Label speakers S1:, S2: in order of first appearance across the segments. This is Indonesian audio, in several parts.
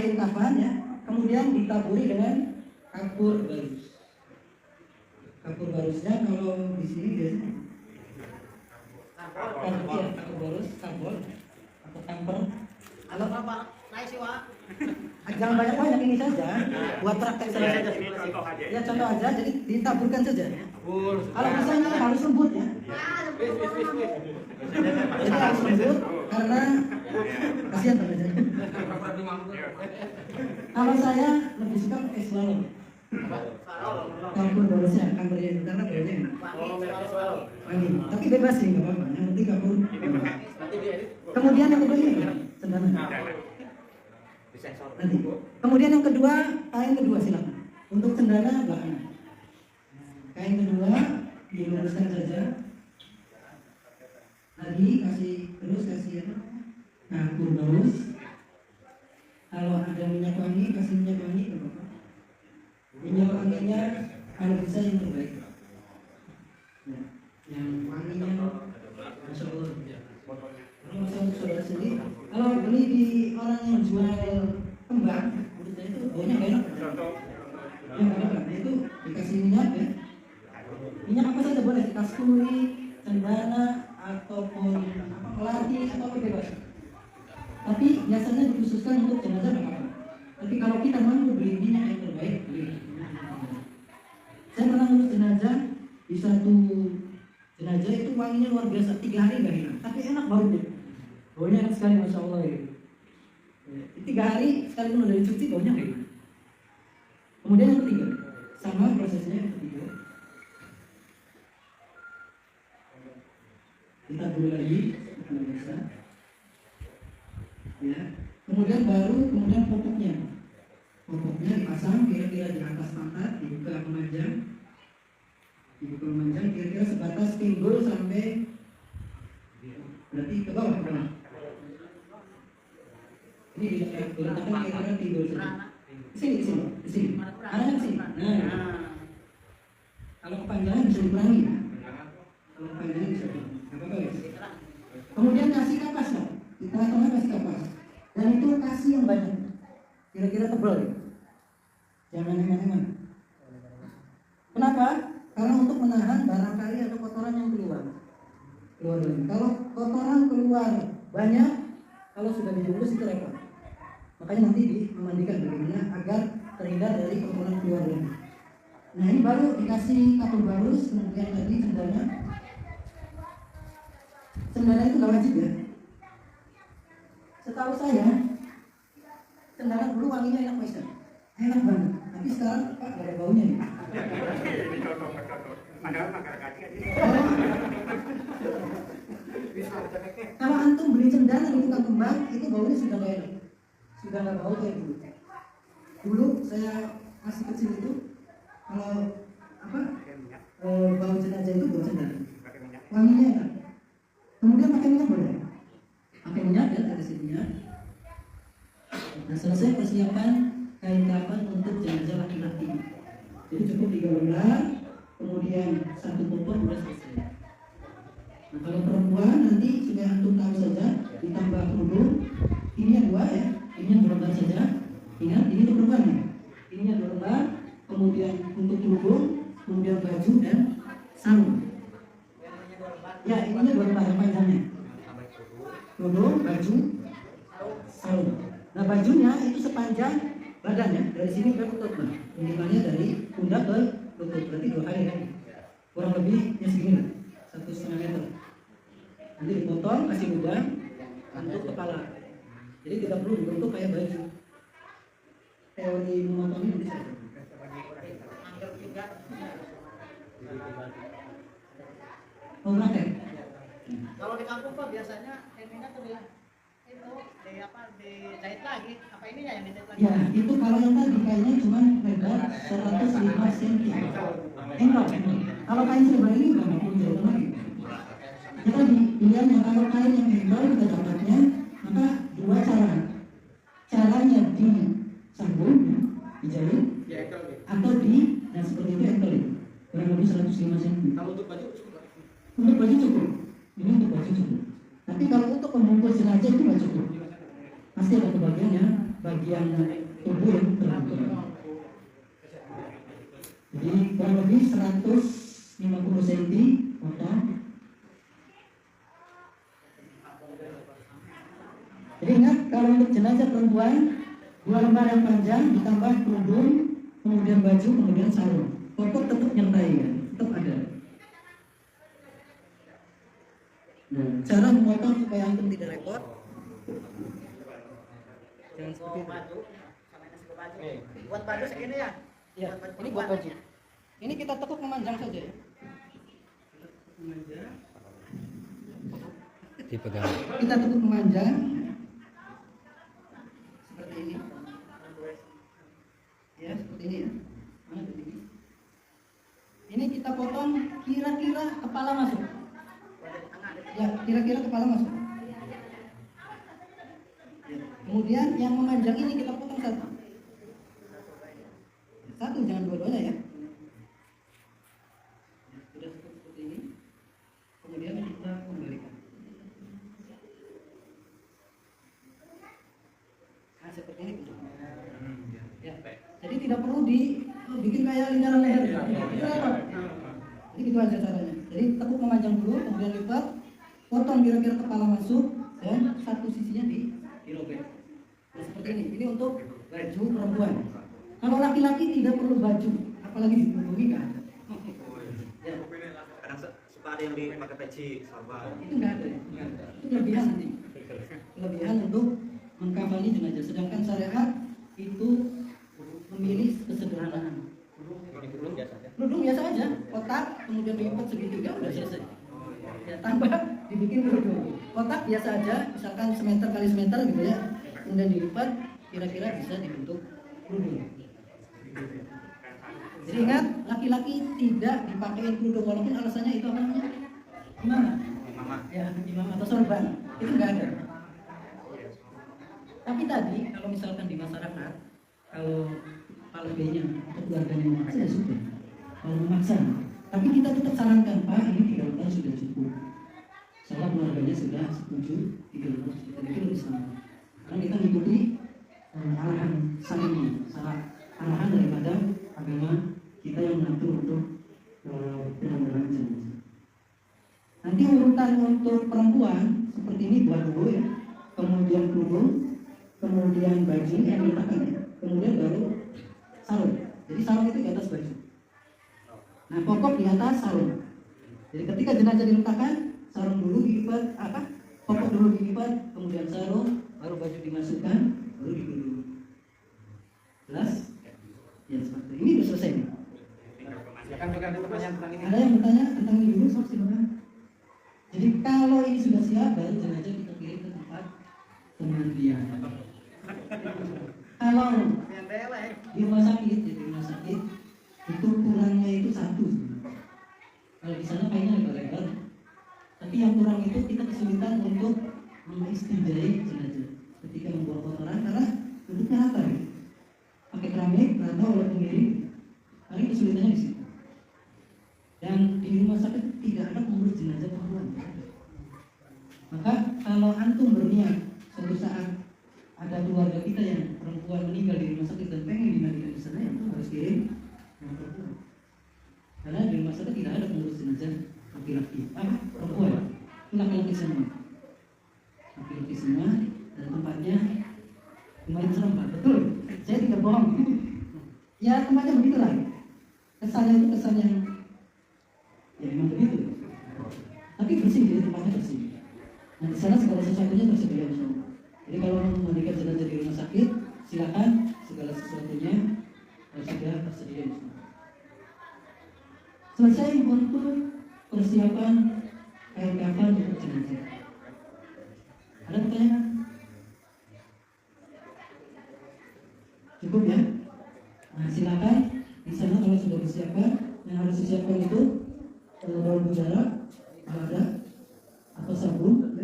S1: kain kafan ya, kemudian ditaburi dengan kapur barus. Kapur barusnya kalau di sini biasanya kapur barus, karbol atau kamper.
S2: Kalau apa? Naik sih, Wak.
S1: Jangan banyak-banyak, ini saja buat praktek saja.
S3: Ini contoh aja.
S1: Ya contoh aja, jadi ditaburkan saja.
S3: Tabur.
S1: Kalau bisa ini harus lembut ya. Jadi harus lembut karena kasihan belajar. Kalau saya lebih suka pakai swallow. Kapur barusnya, kampernya itu karena baunya enak. Wangi. Tapi bebas sih, nggak apa-apa. Yang penting kapur. Kemudian yang kedua ini cendana. Nanti. Kemudian yang kedua, kain kedua silakan. Untuk cendana belakangan. Kain kedua diluruskan saja. Lagi kasih kapur barus. Kalau ada minyak wangi, kasih minyak wangi ke bapak. Minyak wanginya kalau bisa yang terbaik. Ya, yang wanginya masya Allah. Kalau masalah saudara sendiri, kalau beli di orang yang jual kembang, itu baunya nggak enak. Ya nggak enak. Nah, itu dikasih minyak ya. Minyak apa saja boleh, kasturi, cendana, ataupun melati atau apa bebas. Tapi biasanya dikhususkan untuk jenazah nggak apa-apa. Tapi kalau kita mampu beli minyak yang terbaik, beli. Saya pernah ngurus jenazah di satu jenazah itu wanginya luar biasa, 3 hari nggak hilang. Tapi enak baunya. Baunya enak sekali, masya Allah ya. 3 hari sekalipun udah dicuci baunya nggak hilang. Kemudian yang ketiga, sama prosesnya yang ketiga. Kita dulu lagi, biasa. Ya. Kemudian popoknya dipasang kira-kira di atas pantat, dibuka memanjang kira-kira sebatas pinggul sampai berarti ke bawah kan? Ini diletakkan kira-kira pinggul saja. Di sini. Arahnya ke sini. Nah, kalau kepanjangan bisa dikurangi. Kalau kepanjangan bisa dikurangi. Nggak apa-apa guys. Kemudian kasih kapas lah. Di tengah-tengah kasih kapas. Dan itu kasih yang banyak. Kira-kira tebal ya. Jangan eman-eman. Kenapa? Karena untuk menahan barangkali ada kotoran yang keluar. Kalau kotoran keluar banyak, kalau sudah dijemur itu repot. Makanya nanti memandikan bagaimana agar terhindar dari kotoran keluar lagi. Nah ini baru dikasih kapur barus, kemudian tadi cendana. Cendana itu nggak wajib ya. Setahu saya, cendana dulu wanginya enak Pak, enak banget. Tapi sekarang Pak nggak ada baunya nih.
S3: Ini contoh. Padahal makan kaki aja.
S1: Kalau antum beli cendana di tukang kembang, itu baunya sudah nggak enak, sudah nggak bau kayak dulu. Dulu saya masih kecil itu, kalau bau jenazah itu bau cendana, wanginya enak. Kemudian pakai minyak boleh, pakai minyak ya, ada minyak. Nah selesai persiapan kain kafan untuk jenazah laki-laki. Jadi cukup 3 lembar, kemudian 1 popok sudah selesai. Nah kalau perempuan nanti sudah antum tahu saja, ditambah kerudung, ininya 2 ya, ininya 2 lembar saja. Ingat ini untuk perempuan ya, ininya 2 lembar, kemudian untuk kerudung, kemudian baju dan sarung. Ya ininya 2 lembar yang panjangnya. Kerudung, baju, sarung. Nah bajunya itu sepanjang badan ya, dari sini ke lutut lah. Minimalnya dari pundak ke lutut, berarti 2 kali kan. Kurang lebihnya segini lah, 1,5 meter. Nanti dipotong, kasih lubang untuk kepala. Jadi tidak perlu dibentuk kayak baju. Teori memotongnya bisa. Oh praktek.
S2: Kalau di kampung Pak biasanya ininya tuh itu dijahit lagi. Apa ininya yang dijahit lagi?
S1: Ya, itu kalau yang tadi kainnya cuma lebar 105 cm. Enggak. Kalau kain selebar ini enggak perlu jahit lagi. Kita dilihat yang kalau kain yang lebar kita dapatnya, maka 2 cara. Caranya disambung, dijahit, atau dan seperti itu enkel. Kurang lebih 105 cm.
S2: Kalau untuk baju cukup.
S1: Untuk baju cukup. Ini untuk baju cukup. Tapi kalau untuk membungkus jenazah itu nggak cukup. Pasti ada kebagian yang bagian tubuh yang terluka. Jadi kurang lebih 150 cm potong. Jadi ingat, kalau untuk jenazah perempuan 2 lembar yang panjang ditambah kerudung, kemudian baju, kemudian sarung. Pokok tetap nyertai ya, tetap ada. Nah, cara memotong supaya antum tidak repot. Jangan seperti itu.
S2: Baju, sama nasi baju. Buat baju segini ya?
S1: Ya, ini buat baju. Ini kita tekuk memanjang saja ya. Memanjang.
S4: Dipegang.
S1: Kita tekuk memanjang seperti ini. Ya, seperti ini ya. Mana begini? Ini kita potong kira-kira kepala masuk. Ya, kira-kira kepala masuk. Ya. Kemudian yang memanjang ini kita potong satu. Satu, jangan dua-duanya ya. Sudah seperti ini. Kemudian kita kembalikan. Nah, seperti ini. Ya. Jadi tidak perlu dibikin kayak lingkaran leher. Itu repot. Jadi gitu aja caranya. Jadi tekuk memanjang dulu, kemudian lipat, potong kira-kira kepala masuk, dan satu sisinya dirobek. Nah, seperti ini. Ini untuk baju perempuan. Kalau laki-laki tidak perlu baju, apalagi ditubuhi kan? Ya.
S5: Kadang suka ada yang dipakai peci sorban.
S1: Itu nggak ada, itu kelebihan nanti. Kelebihan untuk mengkafani jenazah. Sedangkan syariat itu memilih kesederhanaan. Kerudung biasa aja, kotak, kemudian dilipat segitiga udah selesai. Ya, tambah dibikin kerudung. Kotak biasa aja, misalkan semeter kali semeter gitu ya. Kemudian dilipat, kira-kira bisa dibentuk kerudung. Jadi ingat, laki-laki tidak dipakai kerudung walaupun alasannya itu apa namanya? Imamah. Ya, imam atau sorban. Itu nggak ada. Tapi tadi kalau misalkan di masyarakat, kalau keluarganya atau keluarganya memaksa ya sudah. Kalau memaksa, tapi kita tetap sarankan, Pak, ini 3 lembar sudah cukup. Soalnya keluarganya sudah setuju 3 lembar kita bikin lebih sama. Karena kita mengikuti arahan saling arahan daripada agama kita yang mengatur untuk penanggulangan jenazah. Nanti urutan untuk perempuan seperti ini buat dulu ya, kemudian kerudung, kemudian baju yang diletakkan ya, kemudian baru sarung. Jadi sarung itu di atas baju. Nah, pokok di atas sarung. Jadi ketika jenazah diletakkan, sarung dulu dilipat, pokok dulu dilipat, kemudian sarung, baru baju dimasukkan, baru dikerudung. Jelas? Ya seperti ini sudah selesai.
S3: Silakan juga ada pertanyaan tentang ini.
S1: Ada yang bertanya tentang ini dulu, silakan. Jadi kalau ini sudah siap, baru jenazah kita kirim ke tempat pemandian. Kalau
S2: Yang dewek.
S1: di rumah sakit, itu kurangnya itu 1. Kalau di sana kayaknya agak lebar, tapi yang kurang itu kita kesulitan untuk mengistinjai jenazah ketika membuang kotoran karena bentuknya rata ya. Pakai keramik, rata walaupun miring, paling kesulitannya di situ. Dan di rumah sakit tidak ada pengurus jenazah perempuan. Maka kalau antum berniat suatu saat ada keluarga kita yang perempuan meninggal di rumah sakit dan pengen dimandikan di sana, ya harus kirim yang perempuan. Karena di rumah sakit tidak ada pengurus jenazah laki-laki, perempuan, laki-laki semua, laki-laki semua, dan tempatnya lumayan serem Pak, betul. Saya tidak bohong. Ya tempatnya begitulah. Kesannya itu kesan yang ya memang begitu. Tapi bersih, jadi tempatnya bersih. Nah di sana segala sesuatunya tersedia insya Allah. Jadi kalau mau memandikan jenazah di rumah sakit, silakan segala sesuatunya sudah tersedia insya Allah. Selesai untuk persiapan kain kafan untuk jenazah. Ada pertanyaan? Cukup ya? Nah silakan di sana kalau sudah disiapkan, yang harus disiapkan itu bau jarak, ada atau sabun.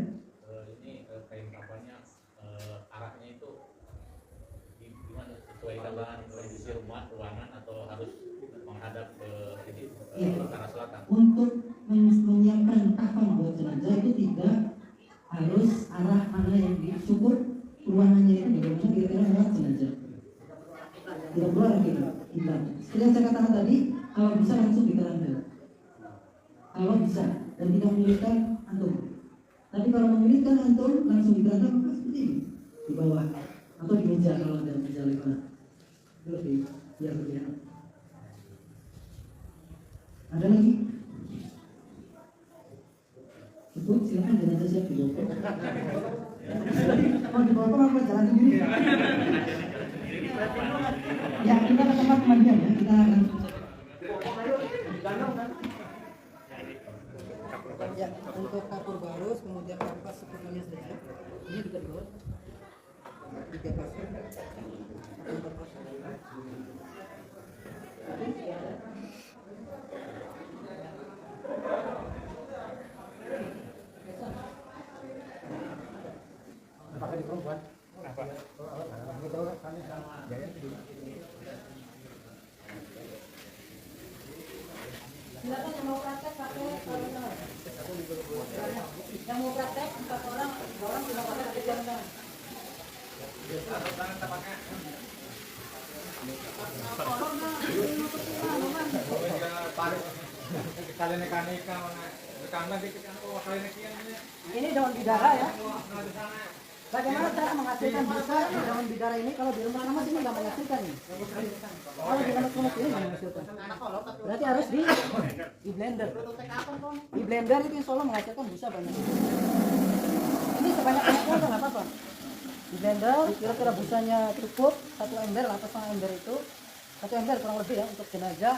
S4: Ini kain kafannya arahnya itu gimana, sesuai tambahan kondisi rumah, ruangan, atau harus menghadap ke arah selatan?
S1: Untuk menyiapkan kafan buat jenazah itu tidak harus arah mana yang disyukur ruangannya itu bagaimana kira-kira muat jenazah. Tidak perlu lagi kita. Seperti yang saya katakan tadi, kalau bisa langsung di keranda. Kalau bisa dan tidak menyulitkan antum. Tapi kalau menyulitkan antum langsung di keranda maka seperti ini di bawah atau di meja kalau ada meja lebar. Itu lebih biar lebih enak. Ada lagi? Cukup, silakan jenazah siap dibawa. Mau dibawa apa jalan sendiri? Ya, kita ke tempat pemandian ya. Kita akan ya, untuk kapur barus, kemudian kampas semuanya saja. Ini juga di bawah. 3 pasang. 4 pasang.
S3: Pakai di perempuan. Apa?
S1: Silakan yang mau praktek pakai sarung tangan. Yang mau praktek 4 orang, 2 orang tidak pakai sarung tangan. Ini daun bidara ya. Bagaimana cara menghasilkan busa daun bidara ini? Kalau di rumah nama sini nggak menghasilkan nih. Kalau di rumah sini nggak menghasilkan. Berarti harus di blender. Di blender itu insya Allah menghasilkan busa banyak. Ini sebanyak-banyaknya nggak apa-apa. Di blender kira-kira busanya cukup 1 ember atau 1,5 ember itu 1 ember kurang lebih ya untuk jenazah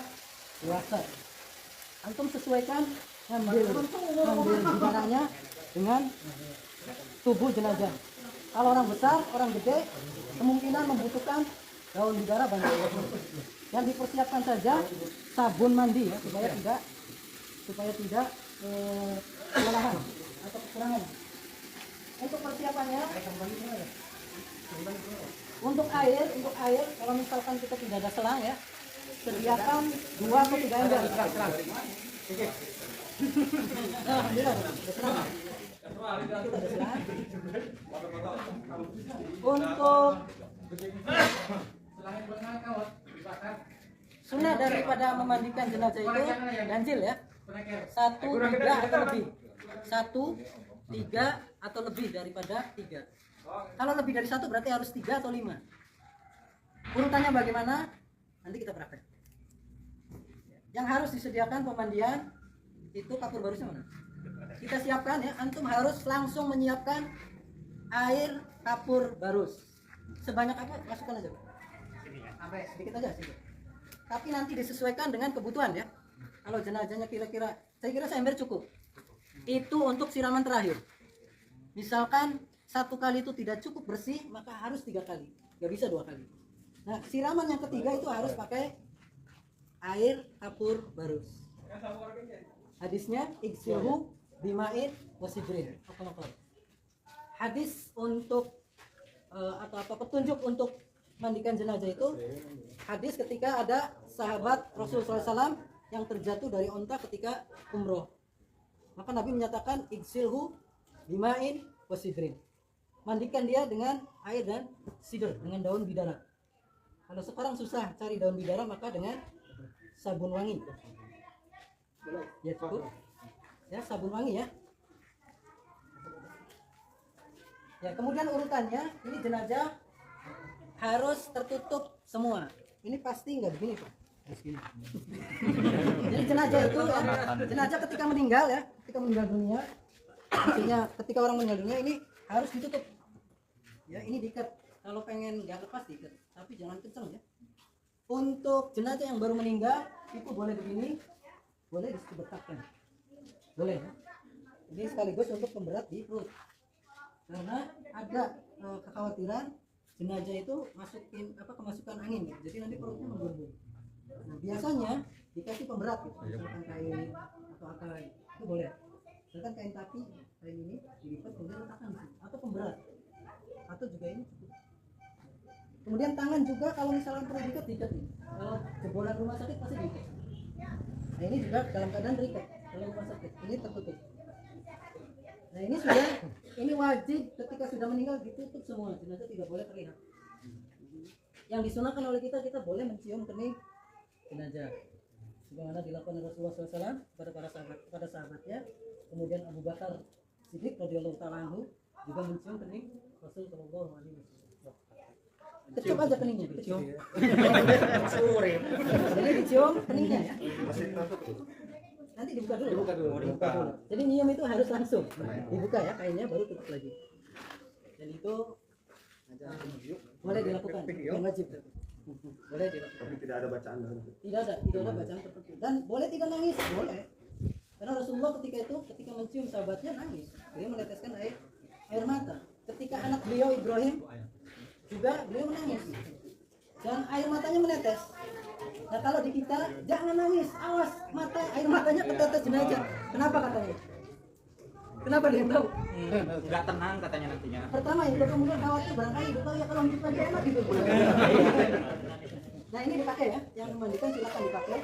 S1: dewasa. Antum sesuaikan ngambil bidaranya dengan tubuh jenazah. Kalau orang besar, orang gede kemungkinan membutuhkan daun bidara banyak. Yang dipersiapkan saja sabun mandi ya supaya tidak kelelahan atau kekurangan. Untuk persiapannya untuk air kalau misalkan kita tidak ada selang ya, sediakan 2 atau 3 ember. Alhamdulillah ada selang. Untuk sunnah daripada memandikan jenazah itu ganjil ya, 1, 3 atau lebih, 1, 3 atau lebih daripada 3. Kalau lebih dari 1 berarti harus 3 atau 5. Urutannya bagaimana? Nanti kita praktek. Yang harus disediakan pemandian itu kapur barusnya mana? Kita siapkan ya, antum harus langsung menyiapkan air kapur barus. Sebanyak apa? Masukkan aja. Sampai sedikit aja sih. Tapi nanti disesuaikan dengan kebutuhan ya. Kalau jenazahnya kira-kira, saya kira seember cukup. Itu untuk siraman terakhir. Misalkan 1 kali itu tidak cukup bersih, maka harus 3 kali. Gak bisa 2 kali. Nah, siraman yang ketiga itu harus pakai air kapur barus. Hadisnya igsilhu bima'in wasidrin. Hadis untuk atau apa petunjuk untuk mandikan jenazah itu hadis ketika ada sahabat Rasulullah SAW yang terjatuh dari onta ketika umroh. Maka Nabi menyatakan igsilhu bima'in wasidrin. Mandikan dia dengan air dan sidr, dengan daun bidara. Kalau sekarang susah cari daun bidara, maka dengan sabun wangi. Ya cukup. Ya, sabun wangi ya. Ya, kemudian urutannya ini jenazah harus tertutup semua. Ini pasti nggak begini Pak. Jadi jenazah itu ya, jenazah ketika meninggal ya, ketika meninggal dunia, artinya ketika orang meninggal dunia ini harus ditutup. Ya, ini diikat. Kalau pengen nggak lepas diikat, tapi jangan kencang ya. Untuk jenazah yang baru meninggal itu boleh begini, boleh disebetakkan. Boleh ya. Ini sekaligus untuk pemberat di perut. Karena ada kekhawatiran jenazah itu kemasukan angin ya. Jadi nanti perutnya memburu. Nah, biasanya dikasih pemberat gitu. Misalkan kain atau apa itu boleh. Misalkan kain tapi kain ini dilipat kemudian letakkan di sini atau pemberat. Atau juga ini cukup. Kemudian tangan juga kalau misalkan perlu diikat nih. Kalau jebolan rumah sakit pasti diikat. Nah, ini juga dalam keadaan terikat dalam rumah sakit. Ini tertutup. Nah, ini sudah ini wajib ketika sudah meninggal ditutup semua, jenazah tidak boleh terlihat. Yang disunahkan oleh kita boleh mencium kening jenazah. Sebagaimana dilakukan Rasulullah SAW kepada sahabatnya. Kemudian Abu Bakar Siddiq radhiyallahu ta'ala anhu juga mencium kening Rasul sallallahu alaihi wasallam. Kecup aja keningnya, dicium. Jadi dicium keningnya ya. Nanti dibuka dulu. Dibuka dulu. Jadi nyium itu harus langsung. Dibuka ya kainnya baru tutup lagi. Dan itu boleh dilakukan, bukan wajib. Boleh dilakukan.
S5: Tapi tidak ada bacaan.
S1: Tidak ada bacaan tertentu. Dan boleh tidak nangis, boleh. Karena Rasulullah ketika mencium sahabatnya nangis. Beliau meneteskan air mata. Ketika anak beliau Ibrahim juga beliau menangis. Dan air matanya menetes. Nah kalau di kita jangan nangis, awas air matanya ketetes jenazah. Kenapa katanya? Kenapa dia tahu?
S5: Nggak tenang katanya nantinya.
S1: Pertama itu kemudian khawatir barangkali itu ya kalau hidup lagi enak gitu. Nah ini dipakai ya, yang memandikan silakan dipakai.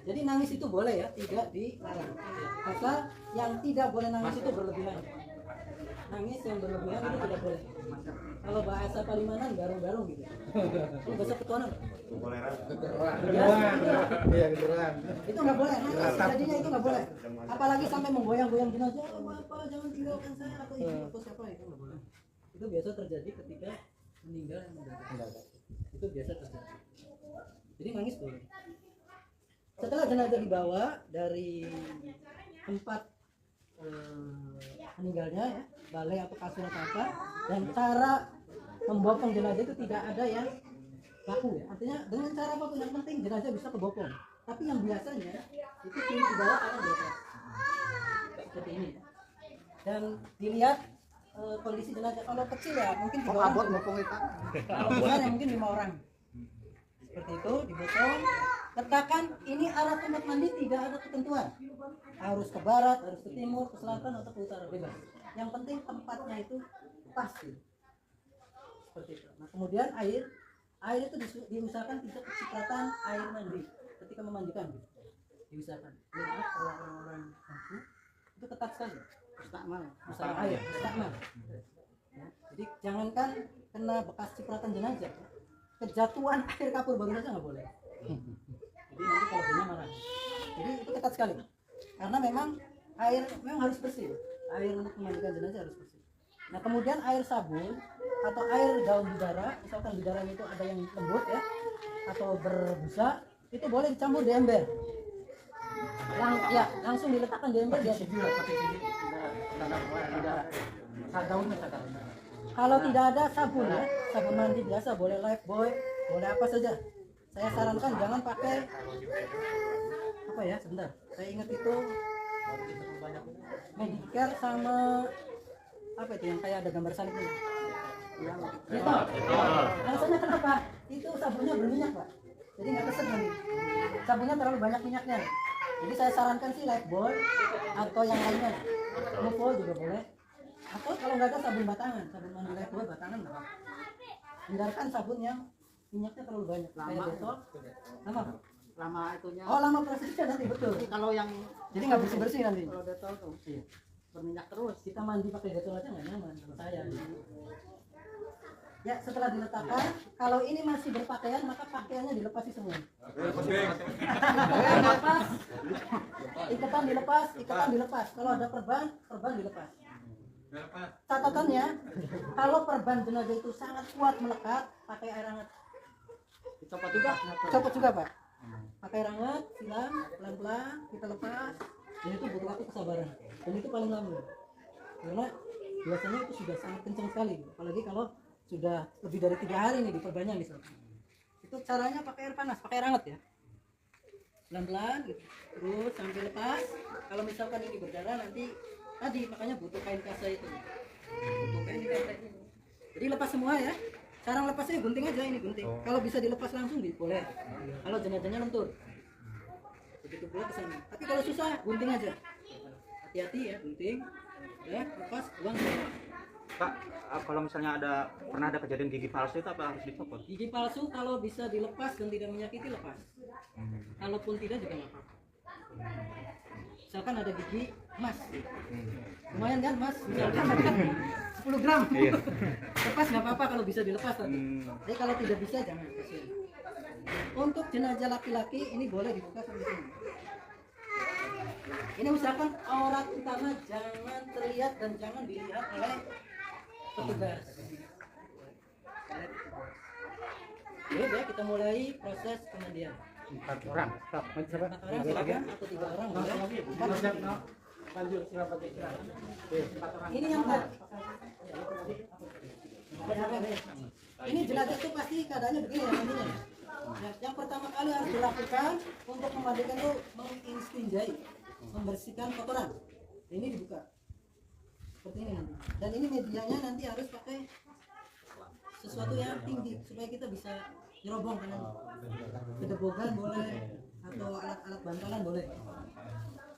S1: Jadi nangis itu boleh ya, tidak dilarang. Asal yang tidak boleh nangis itu berlebihan. Nangis yang berlebihan itu tidak boleh. Kalau bahasa Palimanan garung-garung gitu. Ini bahasa Petuanan.
S6: Iya, kebetulan.
S1: Itu nggak boleh. Nangis jadinya itu nggak boleh. Apalagi sampai menggoyang-goyang jenazah. Oh, Bapak jangan tinggalkan saya atau ibu atau siapa itu nggak boleh. Itu biasa terjadi ketika meninggal yang mendadak. Itu biasa terjadi. Jadi nangis boleh. Setelah jenazah dibawa dari tempat meninggalnya ya, balai atau kasur atau apa, dan cara membopong jenazah itu tidak ada yang baku ya. Artinya dengan cara apapun yang penting jenazah bisa kebopong. Tapi yang biasanya itu cuma dibawa orang biasa seperti ini. Dan dilihat kondisi jenazah. Kalau kecil ya mungkin 3 orang. Kalau besar ya mungkin 5 orang. Seperti itu dibopong. Letakkan ini arah tempat mandi tidak ada ketentuan. Harus ke barat, harus ke timur, ke selatan atau ke utara, bebas. Yang penting tempatnya itu pas gitu. Seperti itu. Nah, kemudian air itu diusahakan tidak kecipratan air mandi ketika memandikan gitu. Diusahakan. Lihat kalau orang-orang mampu itu ketat sekali. Masalah air, mustakmal. Ya, jadi jangankan kena bekas cipratan jenazah, kejatuhan air kapur baru saja nggak boleh. Jadi nanti kalau punya marah. Jadi itu ketat sekali. Karena memang air memang harus bersih. Air untuk memandikan jenazah harus bersih. Nah kemudian air sabun atau air daun bidara, misalkan bidaranya itu ada yang lembut ya, atau berbusa, itu boleh dicampur di ember. Langsung diletakkan di ember dia sejuk. Kalau tidak ada sabun ya, sabun mandi biasa boleh Lifebuoy, boleh apa saja. Saya sarankan jangan pakai apa ya, sebentar. Saya ingat itu Medicare sama apa itu yang kayak ada gambar salib itu. Itu. Alasannya kenapa? Itu sabunnya berminyak, Pak. Jadi nggak keset nanti. Sabunnya terlalu banyak minyaknya. Jadi saya sarankan sih Lifebuoy atau yang lainnya. Lupo juga boleh. Atau kalau nggak ada sabun batangan, sabun mandi Lifebuoy batangan nggak apa-apa. Hindarkan sabun yang minyaknya terlalu banyak. Kayak Dettol. Lama, Pak?
S2: Lama itunya.
S1: Oh, lama prosesnya nanti betul.
S2: Jadi kalau yang
S1: Jadi nggak bersih-bersih nanti.
S2: kalau Dettol tuh
S1: Iya.
S2: berminyak terus.
S1: Kita mandi pakai Dettol aja nggak nyaman kalau saya. Ya, setelah diletakkan, kalau ini masih berpakaian maka pakaiannya dilepasi semua. Dilepas, ikatan dilepas. Kalau ada perban dilepas. Catatannya, kalau perban jenazah itu sangat kuat melekat, pakai air hangat.
S2: Dicopot juga.
S1: Copot juga, Pak. Pakai air hangat, silam, pelan-pelan, kita lepas. Dan itu butuh waktu kesabaran. Dan itu paling lama. Karena biasanya itu sudah sangat kencang sekali. Apalagi kalau sudah lebih dari 3 hari nih diperbanyak misalnya. Itu caranya pakai air panas, pakai air hangat ya. Pelan-pelan gitu. Terus sampai lepas. Kalau misalkan ini berdarah nanti tadi makanya butuh kain kasa itu. Butuh kain kasa itu. Jadi lepas semua ya. Cara lepasnya gunting aja ini gunting. Kalau bisa dilepas langsung boleh. Kalau jenazahnya lentur. Begitu pula ke sana. Tapi kalau susah gunting aja. Hati-hati ya gunting. Ya, lepas buang semua.
S5: Pak, kalau misalnya pernah ada kejadian gigi palsu itu apa harus dicopot?
S1: Gigi palsu kalau bisa dilepas dan tidak menyakiti lepas. Kalaupun tidak juga nggak apa-apa. misalkan ada gigi emas, lumayan kan mas, misalkan ada 10 gram, lepas nggak apa-apa kalau bisa dilepas tadi. Tapi kalau tidak bisa jangan, kasihan. Untuk jenazah laki-laki ini boleh dibuka sampai sini. Ini usahakan aurat utama jangan terlihat dan jangan dilihat oleh petugas. Oke, ya, kita mulai proses pemandian.
S3: 4 orang. Stop.
S1: 4 orang silakan atau 3 orang boleh. Ini yang ini jenazah itu pasti keadaannya begini ya mandinya. Yang pertama kali harus dilakukan untuk memandikan itu menginstinjai, membersihkan kotoran. Ini dibuka seperti ini nanti. Dan ini medianya nanti harus pakai sesuatu yang tinggi supaya kita bisa nyerobong kanan. Kedebogan boleh atau alat-alat bantalan boleh.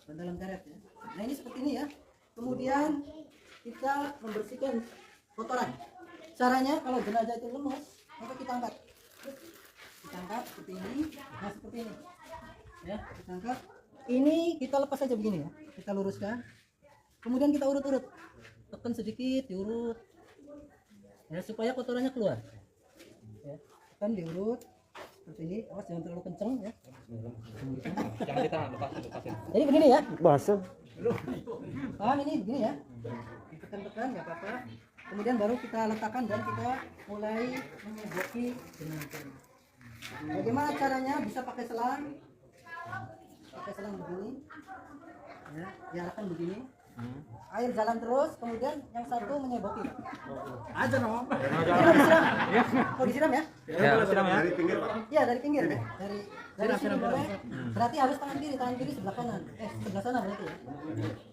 S1: Bantalan karet ya. Nah ini seperti ini ya. Kemudian kita membersihkan kotoran. Caranya kalau jenazah itu lemas, maka kita angkat. Kita angkat seperti ini. Nah seperti ini. Ya, kita angkat. Ini kita lepas saja begini ya. Kita luruskan. Kemudian kita urut-urut. Tekan sedikit, diurut. Ya, supaya kotorannya keluar. Ya, tekan diurut seperti ini. Awas jangan terlalu kenceng ya.
S5: Jangan ditahan, lepasin.
S1: Jadi begini ya.
S3: Basah.
S1: Paham ini begini ya. Tekan-tekan nggak apa-apa. Kemudian baru kita letakkan dan kita mulai menyeboki jenazah. Bagaimana caranya? Bisa pakai selang. Pakai selang begini. Ya, diarahkan begini. Air jalan terus, kemudian yang satu menyeboki. Aja dong. Mau disiram ya?
S5: Ya, siram ya.
S3: Dari pinggir, Pak.
S1: Iya dari pinggir. Dari sini boleh. Berarti harus tangan kiri sebelah kanan. Sebelah sana berarti ya.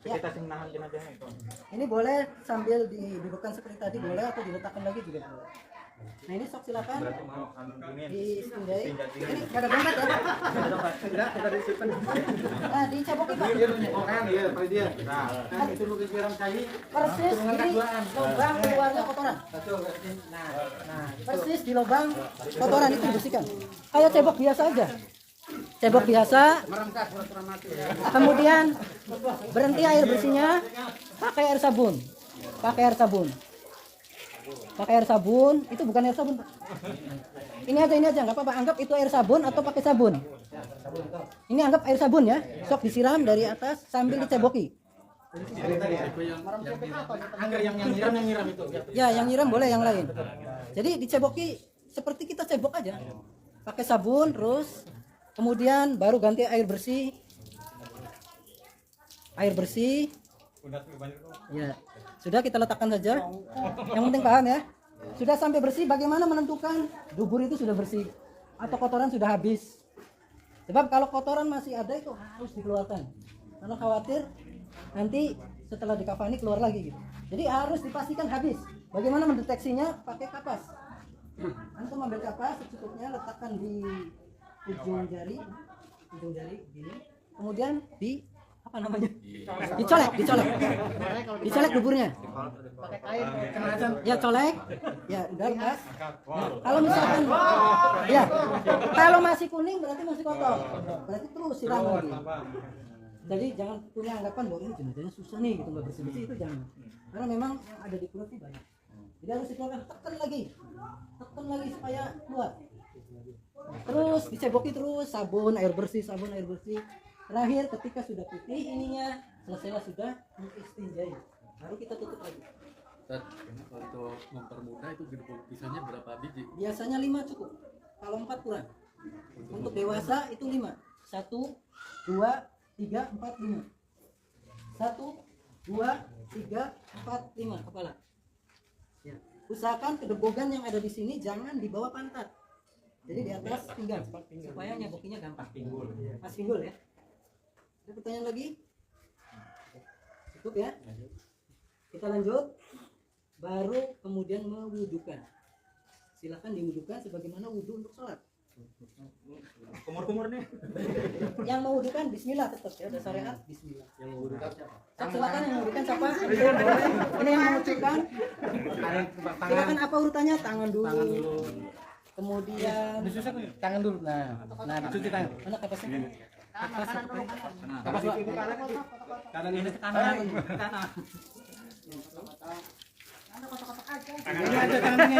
S1: Ya.
S5: Kita sing nahan jenazahnya itu.
S1: Ini boleh sambil didudukkan seperti tadi boleh atau diletakkan lagi juga boleh. Nah ini sok silakan
S5: Berarti mau ini
S1: diistinjai. Ini nggak ada dompet ya?
S5: Sudah disimpan.
S1: Nah dicebokin pak.
S3: Kan iya, Pak dia. Nah, itu lu siram cair.
S1: Persis di lubang keluarnya kotoran. Persis di lubang kotoran itu dibersihkan. Kayak cebok biasa aja. Cebok biasa. Kemudian berhenti air bersihnya. Pakai air sabun. Pakai air sabun. Pakai air sabun. Itu bukan air sabun, Pak. Ini aja nggak apa-apa. Anggap itu air sabun atau pakai sabun. Ini anggap air sabun ya. Sok disiram dari atas sambil diceboki.
S5: Yang nyiram itu.
S1: Ya, yang nyiram boleh yang lain. Jadi diceboki seperti kita cebok aja. Pakai sabun terus kemudian baru ganti air bersih. Air bersih. Ya. Sudah kita letakkan saja. Yang penting paham ya. Sudah sampai bersih, bagaimana menentukan dubur itu sudah bersih atau kotoran sudah habis? Sebab kalau kotoran masih ada itu harus dikeluarkan. Karena khawatir nanti setelah dikafani keluar lagi gitu. Jadi harus dipastikan habis. Bagaimana mendeteksinya? Pakai kapas. Antum ambil kapas secukupnya, letakkan di ujung jari gini. Kemudian di apa namanya? Dicolek duburnya.
S2: Pakai kain jenazah.
S1: Ya colek. Ya udah lepas. Nah, kalau misalkan ya kalau masih kuning berarti masih kotor. Berarti terus siram lagi. Jadi jangan punya anggapan bahwa ini jenazahnya susah nih gitu nggak bersih itu jangan. Karena memang yang ada di perut ini banyak. Jadi harus dikeluarkan, tekan lagi supaya keluar. Terus diceboki terus sabun air bersih. Terakhir ketika sudah putih ininya selesailah sudah mengistinjai. Baru kita tutup lagi.
S6: Untuk mempermudah itu bisanya berapa biji?
S1: Biasanya 5 cukup. Kalau 4 kurang. Untuk dewasa itu 5. 1, 2, 3, 4, 5. 1, 2, 3, 4, 5 kepala. Ya. Usahakan kedebogan yang ada di sini jangan di bawah pantat. Jadi di atas pinggang supaya nyebokinya gampang. Mas pinggul ya. Ada pertanyaan lagi? Cukup ya? Kita lanjut. Baru kemudian mewudukan. Silakan diwudukan sebagaimana wudu untuk sholat.
S5: Kumur-kumur nih.
S1: Yang mewudukan bismillah tetap ya, ada syariat bismillah.
S6: Yang mewudukan siapa?
S1: Silakan yang mewudukan siapa? Ini yang mengucapkan. Silakan apa urutannya? Tangan dulu. Kemudian
S2: Tangan dulu. Nah, dicuci tangan.
S1: mana kapasnya?
S2: Kanan dulu, kanan.
S5: Kapas, Pak. Kanan ini ke kanan. Ke kanan.
S2: Anda kotak-kotak aja.
S3: Ini aja tangan ini.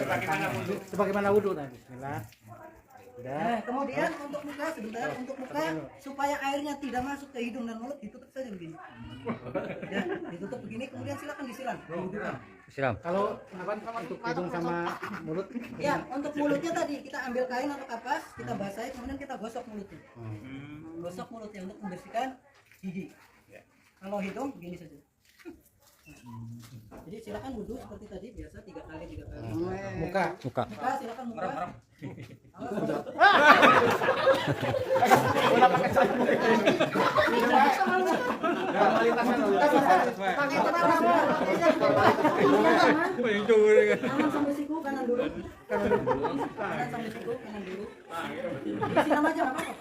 S3: Bagaimana wudhu?
S7: Sebagaimana wudhu tadi. Bismillah.
S1: Nah, kemudian untuk muka sebentar, untuk muka supaya airnya tidak masuk ke hidung dan mulut ditutup saja begini. Ya, ditutup begini kemudian silakan disiram. Diwudukan.
S7: Siram. Kalau untuk hidung sama mulut.
S1: Ya, untuk mulutnya tadi kita ambil kain atau kapas, kita basahi kemudian kita gosok mulutnya. Gosok mulutnya untuk membersihkan gigi. Kalau hidung begini saja. Jadi silakan wudhu seperti tadi biasa 3 kali.
S7: Muka.
S1: Muka silakan muka. Kanan sampai siku, kanan dulu. Kanan sampai siku, kanan dulu. Siram aja nggak apa-apa.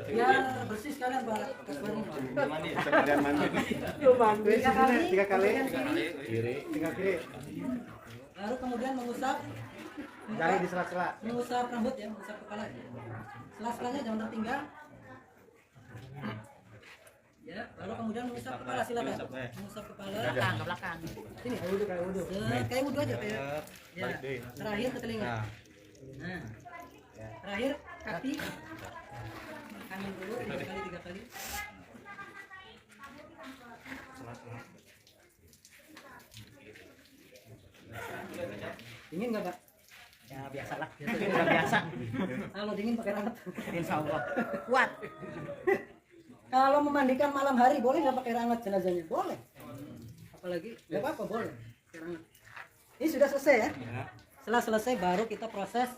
S1: Biar bersih sekalian Pak. Tiga kali.
S7: Kiri.
S1: Lalu kemudian mengusap
S7: Jari di sela-sela.
S1: mengusap rambut ya, mengusap kepala. Sela-selanya jangan tertinggal. Ya, lalu kemudian mengusap kepala silakan. Mengusap kepala.
S2: Ke belakang.
S1: Sini, kayak wudhu. Kayak wudhu aja kayak. Ya. Terakhir ke telinga. Nah. Terakhir kaki. Kanan dulu 3 kali. Dingin nggak Pak?
S2: Ya biasalah.
S1: Biasa. Kalau dingin pakai hangat.
S2: Insya Allah. Kuat.
S1: Kalau memandikan malam hari boleh nggak pakai hangat jenazahnya? Boleh. Apalagi nggak apa-apa boleh. Pakai hangat. Ini sudah selesai ya? Setelah selesai baru kita proses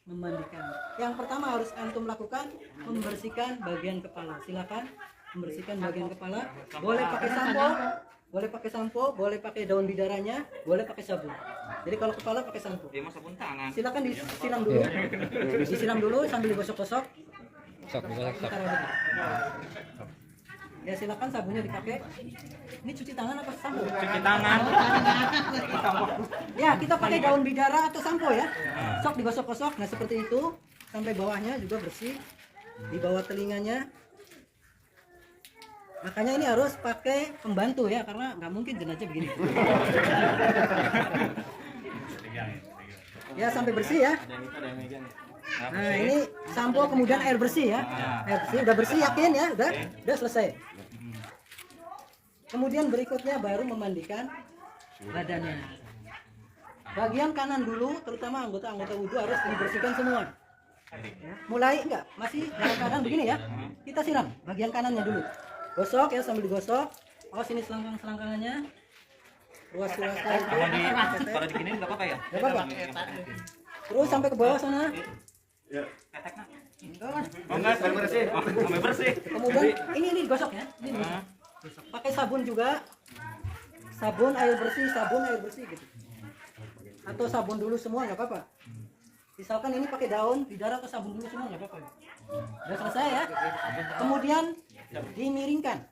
S1: memandikan. Yang pertama harus antum lakukan membersihkan bagian kepala. Silakan membersihkan bagian kepala. Boleh pakai sampo, boleh pakai daun bidaranya, boleh pakai sabun. Jadi kalau kepala pakai sampo.
S5: Dia mau sabun tangan.
S1: Silakan disiram dulu. Disiram dulu sambil digosok-gosok. Bentar lagi. Ya silakan sabunnya dipakai. Ini cuci tangan apa sampo?
S5: Cuci tangan.
S1: Ya kita pakai daun bidara atau sampo ya. Sok digosok-gosok. Nah seperti itu sampai bawahnya juga bersih. Di bawah telinganya. Makanya ini harus pakai pembantu ya karena nggak mungkin jenazah begini. Ya sampai bersih ya. Nah ini sampo kemudian air bersih ya. Air bersih udah bersih yakin ya udah selesai. Kemudian berikutnya baru memandikan badannya. Bagian kanan dulu terutama anggota-anggota wudhu harus dibersihkan semua. Ya, mulai enggak masih dalam keadaan begini ya. Kita siram bagian kanannya dulu. Gosok ya sambil digosok. Oh sini selangkangannya. Ruas-ruasnya itu.
S5: Kalau diginiin nggak apa-apa ya?
S1: Nggak apa-apa. Terus sampai ke bawah sana.
S5: Enggak, sampai bersih. Sampai bersih.
S1: Kemudian ini digosok ya. Ini digosok. Pakai sabun juga. Sabun air bersih gitu. Atau sabun dulu semua nggak apa-apa. Misalkan ini pakai daun, bidara atau sabun dulu semua nggak apa-apa. Udah selesai ya. Kemudian dimiringkan.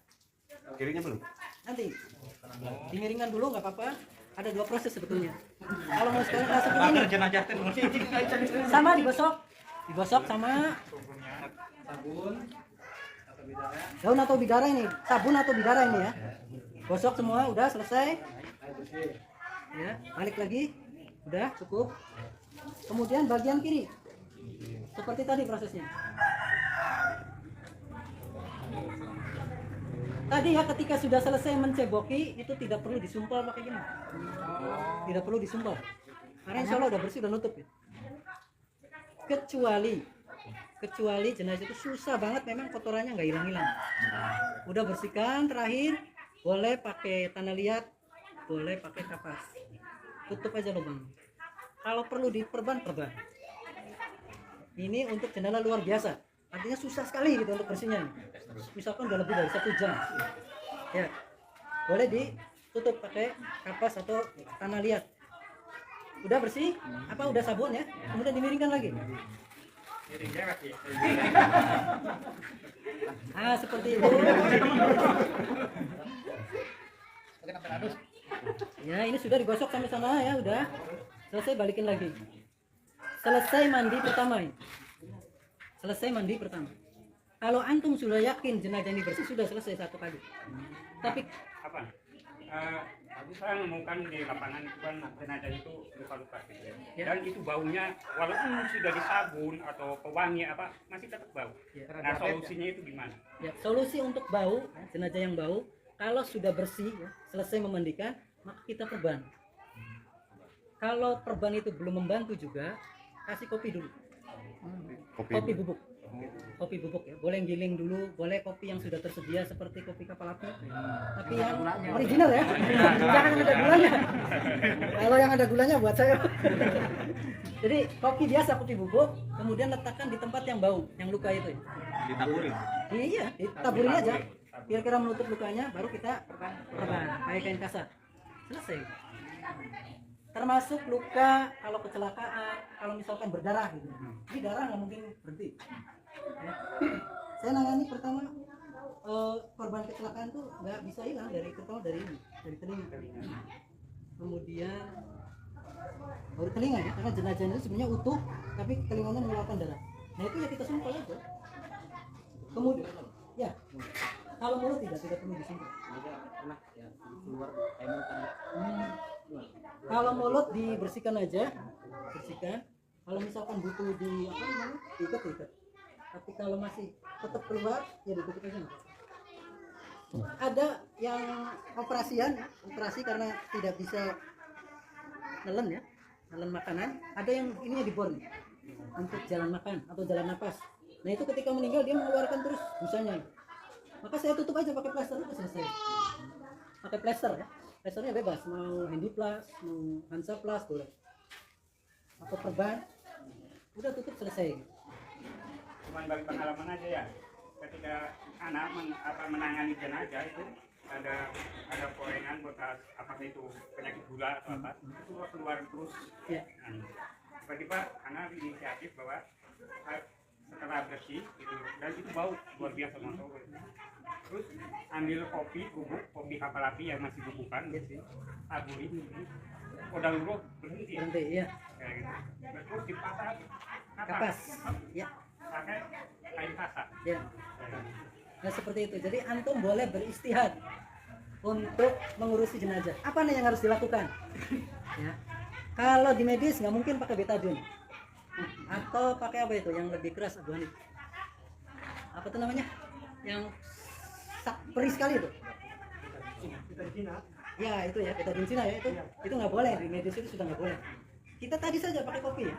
S5: Kirinya belum?
S1: Nanti dimiringkan dulu nggak apa-apa. Ada 2 proses sebetulnya. Kalau mau sekarang rasa begini,
S5: Jenazah teh
S1: sama digosok sama daun atau bidara ini, sabun atau bidara ini ya. Gosok semua, udah selesai. Ya, balik lagi, udah cukup. Kemudian bagian kiri, seperti tadi prosesnya. Tadi ya ketika sudah selesai menceboki itu tidak perlu disumpal pakai gini. Tidak perlu disumpal. Karena insya Allah udah bersih, udah nutup ya. Kecuali jenazah itu susah banget memang kotorannya nggak hilang-hilang. Udah bersihkan terakhir boleh pakai tanah liat, boleh pakai kapas. Tutup aja lubang. Kalau perlu diperban, perban. Ini untuk jenazah luar biasa. Artinya susah sekali gitu untuk bersihnya. Misalkan udah lebih dari 1 jam. Ya. Boleh ditutup pakai kapas atau tanah liat. Udah bersih? Apa udah sabun ya? Kemudian dimiringkan lagi. Ah, seperti itu. Ya, ini sudah digosok sampai sana ya, udah. Selesai balikin lagi. Selesai mandi pertama ini. selesai mandi pertama. Kalau antum sudah yakin jenazah ini bersih, sudah selesai satu kali. Tapi
S3: Apa? Saya nemukan di lapangan itu kan jenazah itu luka-luka gitu ya.
S1: Ya.
S3: Dan itu baunya walaupun sudah disabun atau pewangi apa masih tetap bau.
S1: Ya.
S3: Nah solusinya itu gimana?
S1: ya, solusi untuk bau, jenazah yang bau, kalau sudah bersih, ya, selesai memandikan, maka kita perban. Kalau perban itu belum membantu juga, kasih kopi dulu. Kopi bubuk. Kopi bubuk ya, boleh giling dulu, boleh kopi yang sudah tersedia seperti kopi kapal api, tapi yang original ya, jangan ada gulanya. Kalau yang ada gulanya buat saya. Jadi kopi biasa, kopi bubuk, kemudian letakkan di tempat yang bau, yang luka itu.
S5: Ditaburin.
S1: Iya, ditaburin aja, kira-kira menutup lukanya, baru kita perban, pakai kain kasar, selesai. Termasuk luka kalau kecelakaan, kalau misalkan berdarah gitu. Ini darah nggak mungkin berhenti. Ya. Saya nangani pertama korban kecelakaan tuh nggak bisa hilang dari ini, dari telinga. Kemudian baru telinga ya, karena jenazah itu sebenarnya utuh, tapi telinganya mengeluarkan darah. Nah itu ya kita sumpel aja. Kemudian, ya kalau mulut tidak perlu disumpel. Kalau mulut dibersihkan aja, bersihkan. Kalau misalkan butuh di apa namanya, diikat. Tapi kalau masih tetap keluar, ya ditutup aja. Ada yang operasi karena tidak bisa nelen ya, nelen makanan. Ada yang ininya dibor nih, untuk jalan makan atau jalan napas. Nah itu ketika meninggal dia mengeluarkan terus busanya. Maka saya tutup aja pakai plester, udah selesai. Pakai plester ya. Plasternya bebas, mau Handyplas, mau Hansaplast boleh. Atau perban, udah tutup selesai.
S3: Cuman bagi pengalaman aja ya. Ketika anak menangani jenazah itu ada korengan bekas apakah itu penyakit gula atau apa itu keluar terus.
S1: Ya.
S3: Nah, tiba-tiba anak inisiatif bahwa setelah bersih gitu dan itu bau luar biasa mantap. Terus ambil kopi bubuk, kopi kapal api yang masih bubukan, taburi, udah dulu berhenti,
S1: ya.
S3: kayak gitu. Terus dipasang
S1: Kapas, ya.
S3: pakai kain kasar.
S1: Ya. Nah seperti itu. Jadi antum boleh beristihad untuk mengurusi jenazah. Apa nih yang harus dilakukan? Ya. Kalau di medis nggak mungkin pakai betadine. Atau pakai apa itu yang lebih keras, aduan itu. Apa tuh namanya? Yang perih sekali itu. Ya itu ya, betadine Cina ya itu nggak boleh, di medis itu sudah nggak boleh. Kita tadi saja pakai kopi ya.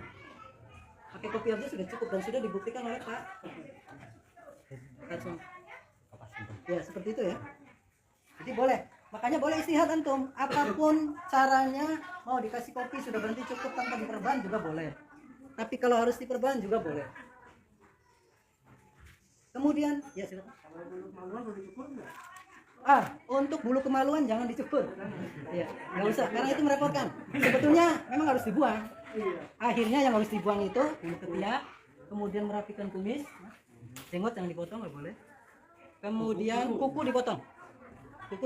S1: Pakai kopi aja sudah cukup dan sudah dibuktikan oleh Pak. Ya seperti itu ya. Jadi boleh. Makanya boleh istihad antum. Apapun caranya, mau dikasih kopi sudah berhenti cukup tanpa diperban juga boleh. Tapi kalau harus diperban juga boleh. Kemudian, ya silakan. Untuk bulu kemaluan jangan dicukur. Ya, nggak usah, karena itu merepotkan. Sebetulnya memang harus dibuang. Akhirnya yang harus dibuang itu bulu ketiak, kemudian merapikan kumis, jenggot jangan dipotong, nggak boleh. Kemudian kuku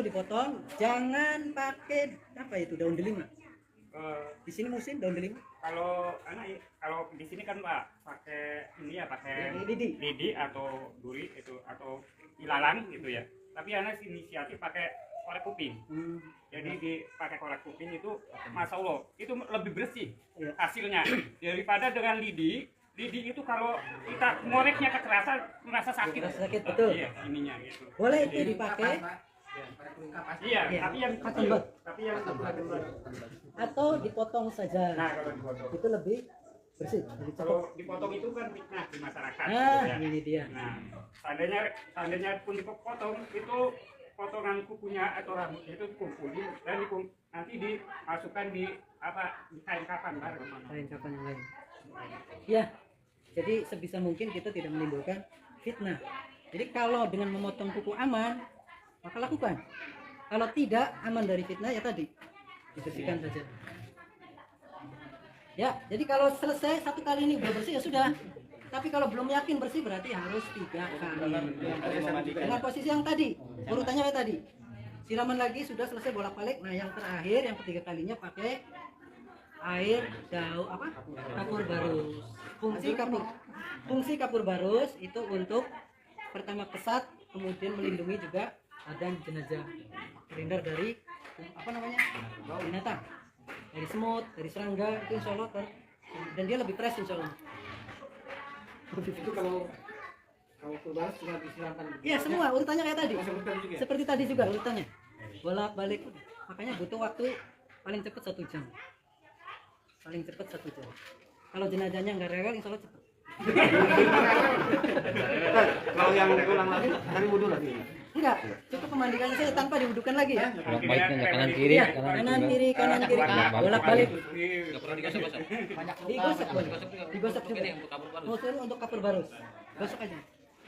S1: dipotong, jangan pakai apa itu daun delima. Di sini musim daun delima.
S3: Kalau di sini kan Pak pakai ini ya pakai lidi atau duri itu atau ilalang gitu ya. Tapi anak inisiatif pakai korek kuping. Jadi dipakai korek kuping itu masya Allah itu lebih bersih hasilnya daripada dengan lidi. Lidi itu kalau kita ngoreknya kekerasan merasa sakit.
S1: Sakit betul.
S3: Iya ininya gitu.
S1: Boleh itu dipakai.
S3: Iya, tapi yang kecil, tapi yang
S1: atau dipotong saja.
S3: Nah, kalau dipotong
S1: itu lebih bersih, lebih
S3: kalau
S1: cepat.
S3: dipotong itu kan fitnah di masyarakat.
S1: Nah,
S3: ya.
S1: ini dia.
S3: Nah, seandainya pun dipotong itu potongan kukunya atau rambutnya itu dikumpulin dan nanti dimasukkan di kain kafan baru.
S1: Kain kafan yang lain. Ya, jadi sebisa mungkin kita tidak menimbulkan fitnah. Jadi kalau dengan memotong kuku aman, maka lakukan. Kalau tidak aman dari fitnah ya tadi dibersihkan saja. Ya, jadi kalau selesai satu kali ini udah bersih ya sudah. Tapi kalau belum yakin bersih berarti harus 3 kali. Dengan posisi yang tadi, urutannya kayak tadi. Siraman lagi sudah selesai bolak-balik. Nah, yang terakhir yang ketiga kalinya pakai air, daun apa? Kapur barus. Fungsi kapur barus itu untuk pertama kesat, kemudian melindungi juga badan jenazah, terhindar dari apa namanya binatang, dari semut, dari serangga, itu insya Allah dan dia lebih fresh insya Allah.
S7: Itu kalau kurban cuma disiramkan.
S1: Iya semua urutannya kayak tadi,
S7: Seperti juga.
S1: seperti tadi juga urutannya, bolak balik, makanya butuh waktu paling cepat 1 jam, paling cepat 1 jam. Kalau jenazahnya nggak rewel insya Allah cepat.
S5: Kalau yang ulang lagi dari wudhu lagi.
S1: Enggak, cukup memandikan saja tanpa diwudukan lagi ya.
S8: Baiknya kanan kiri,
S1: Iya, kanan kiri, bolak balik.
S4: Nggak perlu digosok-gosok.
S1: Digosok boleh, digosok juga.
S4: Ini untuk kabur baru.
S1: Khusus untuk kapur barus, gosok aja.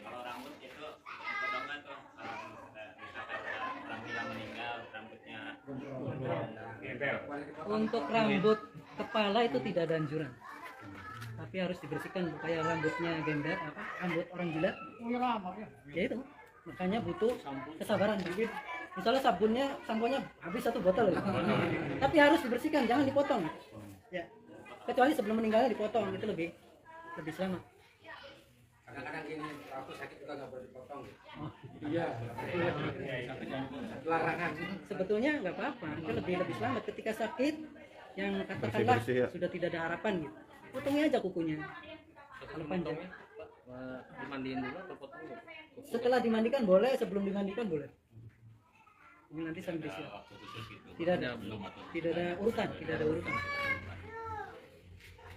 S4: Kalau rambut itu potongan tuh orang bilang meninggal rambutnya.
S1: Untuk rambut kepala itu tidak ada anjuran, tapi harus dibersihkan supaya rambutnya gender apa rambut orang gila. Ya itu, makanya butuh kesabaran. Misalnya samponya habis 1 botol ya. Tapi harus dibersihkan, jangan dipotong. Ya. Kecuali sebelum meninggalnya dipotong, itu lebih selamat.
S7: Kadang-kadang gini, aku sakit juga nggak boleh dipotong. Iya. Larangan.
S1: Sebetulnya nggak apa-apa, itu lebih selamat ketika sakit yang katakanlah sudah tidak ada harapan gitu. Potongnya aja kukunya. Kalau panjang.
S4: Dimandiin dulu atau potong dulu?
S1: Setelah dimandikan boleh, sebelum dimandikan boleh. Ini nanti sambil disiap. Tidak ada urutan, tidak ada urutan.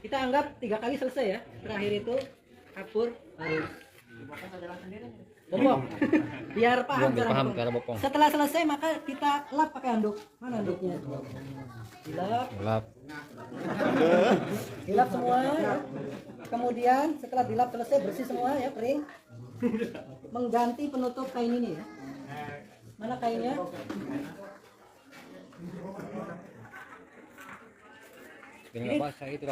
S1: Kita anggap 3 kali selesai ya. Terakhir itu kapur harus bopong. Biar paham
S8: Biar paham
S1: bopong.
S8: cara bopong.
S1: Setelah selesai maka kita lap pakai handuk. Mana handuknya? Dilap,
S8: Gelap.
S1: dilap semua. Ya. Kemudian setelah dilap selesai bersih semua ya, kering. Mengganti penutup kain ini ya. Mana kainnya?
S8: Biar nggak basah itu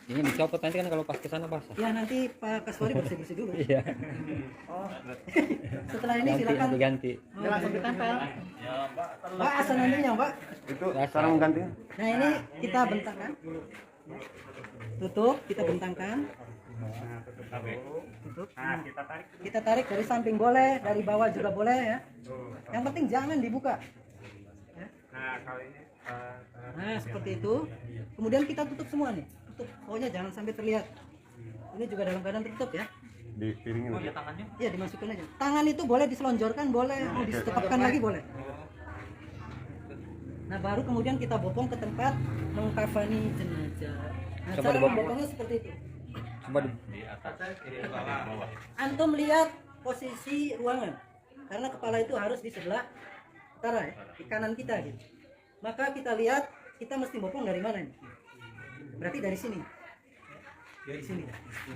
S8: ini dicopot nanti kan kalau pas kesana basah.
S1: Ya nanti Pak Kaswari bersih-bersih dulu.
S8: Iya.
S1: Oh. Setelah ini
S8: Ganti,
S1: silakan.
S8: ganti.
S1: Langsung ditempel. Pak asanannya Pak.
S5: Itu cara menggantinya.
S1: Nah ini kita bentangkan. Tutup, kita bentangkan. Tutup.
S3: Nah, kita tarik.
S1: Kita tarik dari samping boleh, dari bawah juga boleh ya. Yang penting jangan dibuka. Ya.
S3: Nah, kalau ini
S1: Nah seperti itu. Kemudian kita tutup semua nih. Tutup. Pokoknya jangan sampai terlihat. Ini juga dalam keadaan tertutup ya.
S5: Dipiringin.
S4: Oh, ya tangannya?
S1: Iya dimasukin aja. Tangan itu boleh diselonjorkan, boleh mau disetepkan lagi boleh. Nah baru kemudian kita bopong ke tempat mengkafani jenazah. Nah
S8: Coba
S1: cara
S8: dibopong.
S1: membopongnya seperti itu.
S8: Coba
S4: Di atas, kiri, bawah.
S1: Antum lihat posisi ruangan, karena kepala itu harus di sebelah utara ya, di kanan kita gitu. Maka kita lihat kita mesti bopong dari mana nih? Berarti dari sini. Dari sini. Ya,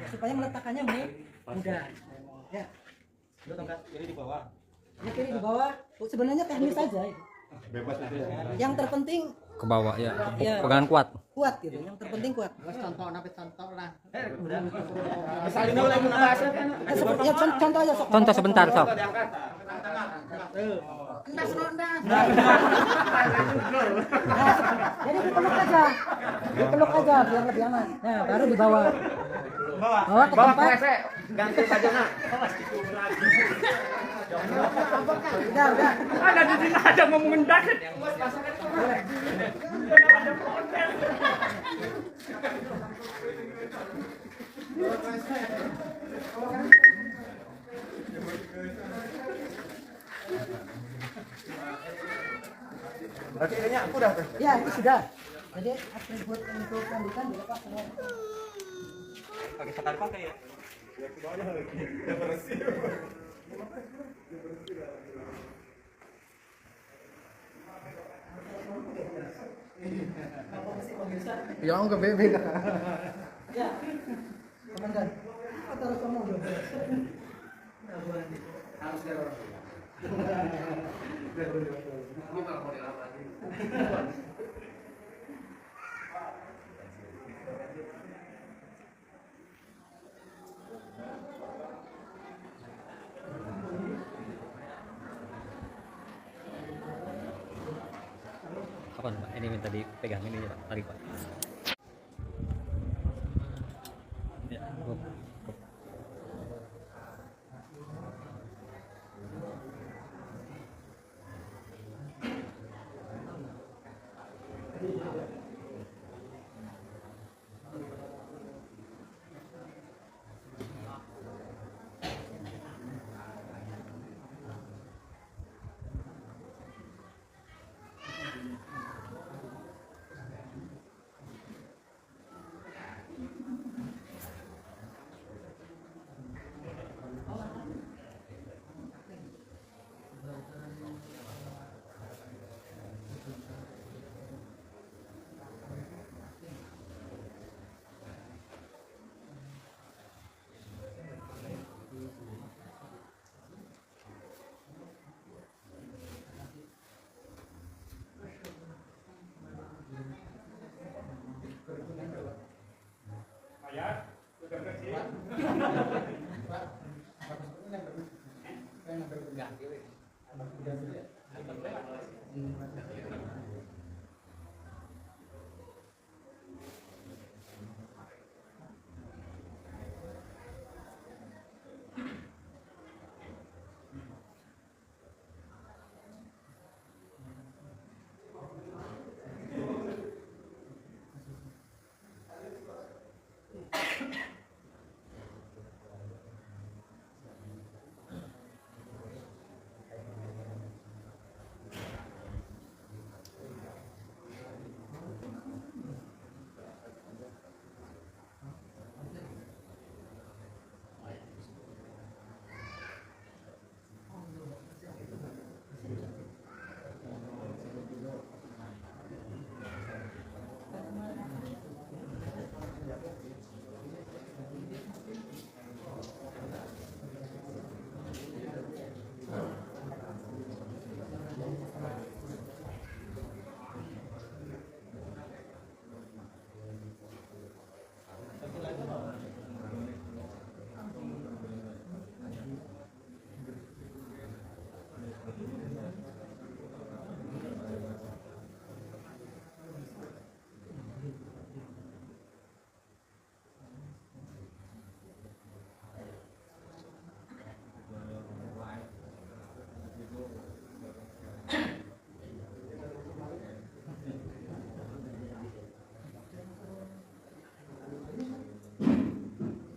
S1: supaya meletakkannya mudah. Ya.
S5: Ini di bawah.
S1: Ini kiri di bawah. Sebenarnya teknis saja itu.
S5: Bebas itu.
S1: Yang terpenting
S8: ke bawah ya.
S1: Ya.
S8: Pegangan kuat.
S1: kuat gitu. Yang terpenting kuat.
S7: Contoh lah.
S5: Misalnya mulai menabas kan.
S1: Seperti ya, contoh aja sok.
S8: Contoh sebentar, Sob.
S1: Nah, jadi dipeluk aja biar lebih aman. Nah baru dibawa bawa ke tempat.
S5: Ganti bajana.
S1: Udah.
S3: ada di sini ada mau mengendak.
S5: Berarti ininya udah tuh.
S1: Ya itu sudah. Jadi atribut untuk pembukaan dilepas semua.
S5: Pakai sekali pakai ya.
S7: Ya enggak bebek.
S1: Ya, komandan. Apa taruh kamu udah?
S7: Harus dari orang tua. Ini malah model apa lagi?
S8: Apa Pak? Ini minta dipegang ini Pak, tarik Pak. Ya, cukup.
S3: Bayar, sudah kecil.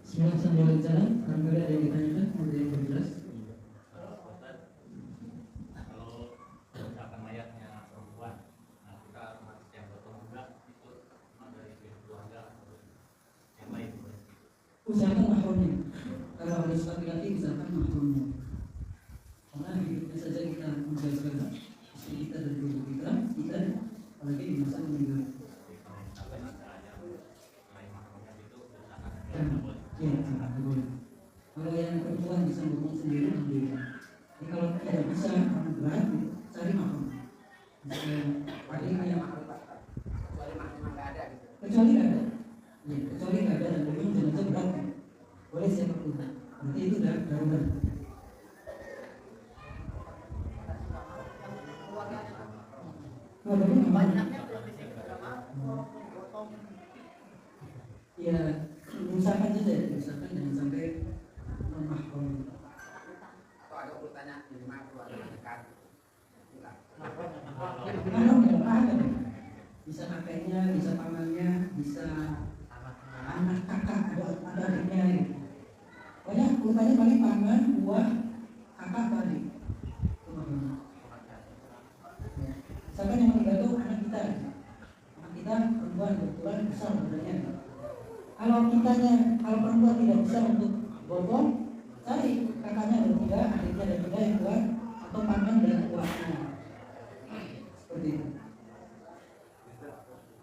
S1: Silakan sambil jalan, barangkali ada yang ditanyakan, ada yang jelas.
S4: Kalau misalkan mayatnya perempuan, nah kita yang berpemuda itu ada istri keluarga yang lain.
S1: Usahakan mahramnya. Kalau harus laki-laki, usahakan mahramnya. Karena hidupnya saja kita menjaga istri kita dan tubuh kita, apalagi di masa meninggal. Ya, tidak boleh. Kalau yang perempuan bisa ngomong sendiri, alhamdulillah. Jadi kalau tidak bisa, berat, cari mahram. Kecuali nggak ada. Ya, kecuali nggak ada dan memang jenazah berat, boleh siapapun. Nanti itu darurat.
S2: Banyaknya belum disini berapa? Potong.
S1: Ya, usahakan saja, usahakan jangan sampai memahami.
S7: Atau ada urutannya minimal keluarga dekat.
S1: Mahram tidak ada. Bisa kakeknya, bisa pamannya, bisa anak kakak, ada adiknya. Gitu. Pokoknya urutannya paling paman, buah, kakak, atau adik. Itu mahramnya. Ya. Misalkan yang meninggal itu anak kita perempuan kebetulan besar badannya. Kalau perempuan tidak bisa untuk bobong, cari kakaknya ada tiga, adiknya ada tiga yang kuat, atau paman dan buahnya. Seperti itu.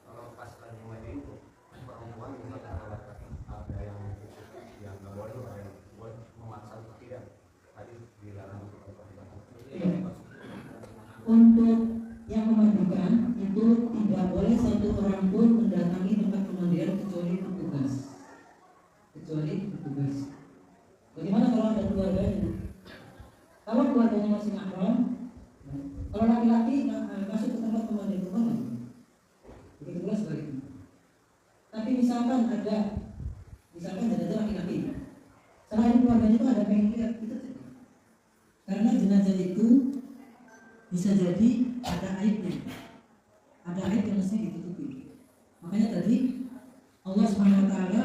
S7: Kalau pas lagi mandi itu perempuan misalkan kalau ada yang nggak boleh, ada yang buat memaksa untuk tidak, tadi dilarang untuk
S1: Iya. Untuk yang memandikan itu tidak boleh satu orang pun mendatangi tempat pemandian kecuali petugas. Bagaimana kalau ada keluarganya? Kalau keluarganya masih mahram, kalau laki-laki masuk ke tempat pemandian, misalkan jenazah laki-laki, selain keluarganya itu ada pengen lihat kita tidak. Karena jenazah itu bisa jadi ada aibnya, ada aib yang mesti ditutupi. Makanya tadi Allah Subhanahu Wa Taala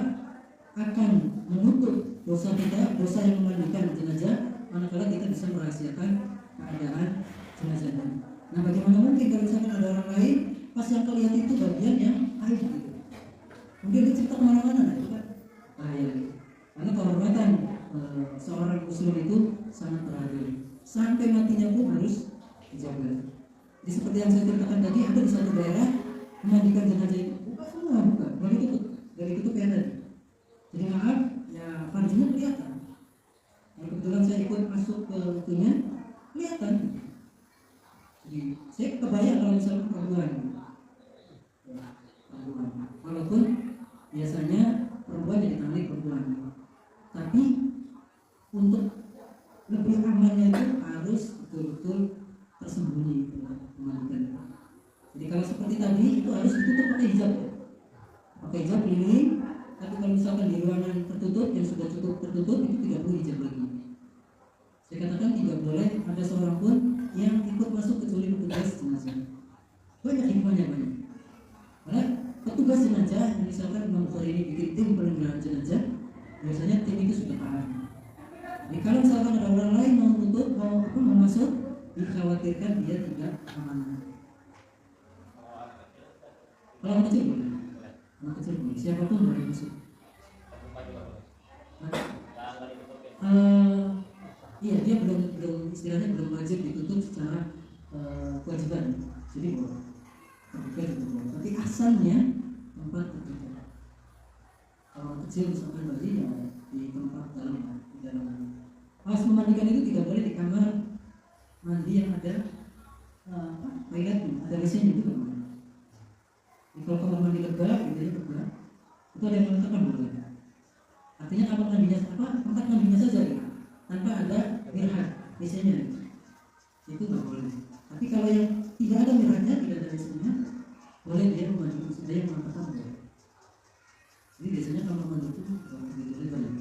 S1: akan menutup dosa kita, dosa yang memandikan jenazah, manakala kita bisa merahasiakan keadaan jenazahnya. Nah, bagaimana mungkin kalau misalkan ada orang lain pas yang kalian itu bagian yang aib gitu, mungkin dia cerita kemana-mana, nah, itu kan bahaya. Karena kehormatan seorang muslim itu sangat berharga, sampai matinya pun harus dijaga. Jadi seperti yang saya ceritakan tadi, ada di satu daerah memandikan jenazah itu buka semua, dari itu tadi. Jadi maaf, ya panjinya kelihatan. Nah, kebetulan saya ikut masuk ke itunya, kelihatan. Jadi saya kebayang kalau misalnya perempuan. Walaupun biasanya perempuan jadi tanggung perempuan, tapi untuk lebih amannya itu harus betul-betul tersembunyi teman-teman. Jadi kalau seperti tadi itu harus ditutup pakai hijab, pakai hijab ini. Tapi kalau misalkan di ruangan tertutup yang sudah cukup tertutup itu tidak perlu hijab lagi. Saya katakan tidak boleh ada seorang pun yang ikut masuk kecuali petugas jenazah. Banyak hikmahnya banyak. Karena petugas jenazah, misalkan Imam Bukhari ini bikin tim penanggulangan jenazah, biasanya tim itu sudah paham. Jadi kalau misalkan ada orang lain mau tutup, mau masuk, dikhawatirkan dia tidak aman. Kalau anak kecil boleh, anak kecil boleh, siapapun boleh masuk. Iya, dia belum istilahnya belum wajib ditutup secara kewajiban, jadi boleh. Tapi asalnya tempat tertutup. Kalau kecil misalkan bayi ya di tempat dalam, di dalam. Pas memandikan itu tidak boleh di kamar mandi yang ada toiletnya, ada WC-nya itu kan. Kalau kamar mandi lega, gitu ya lega, itu ada yang mengatakan boleh. Artinya kamar mandinya tempat mandinya saja gitu, tanpa ada mirhat WC-nya, itu nggak boleh. Tapi kalau yang tidak ada mirhatnya, tidak ada WC-nya, boleh dia mandi. Ada yang mengatakan boleh. Jadi biasanya kamar mandi itu begitu lebar ya,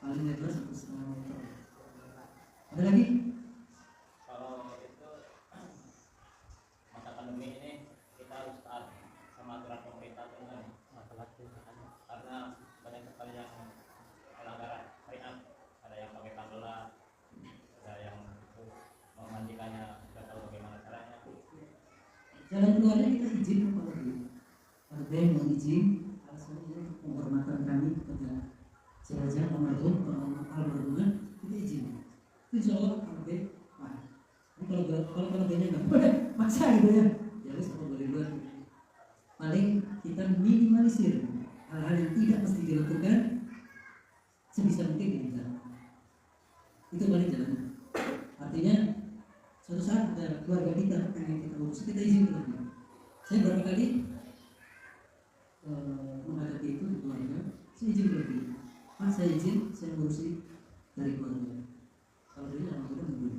S1: paling lebar 1,5 meter. Ada lagi?
S4: Kalau itu masa pandemi ini kita harus taat sama aturan pemerintah dengan karena banyak sekali yang melanggar syariat, ada yang pakai tanggelam, ada yang memandikannya tidak tahu bagaimana caranya.
S1: Jalan keluarnya kita izin kepada dia. Ada yang mau izin, alasannya untuk penghormatan kami kepada jenazah almarhum, kita izin. Itu insya Allah kalau dia, kalau dia nggak boleh maksa gitu ya. Ya harus apa boleh buat. Paling kita minimalisir hal-hal yang tidak mesti dilakukan sebisa mungkin dihindari. Itu paling jalan. Artinya suatu saat ada keluarga kita yang kita urus, kita izin dulu. Saya berapa kali menghadapi itu di keluarga, saya izin dulu. Pak, saya izin, saya ngurusi dari keluarga. Kalau dia orang tua dulu.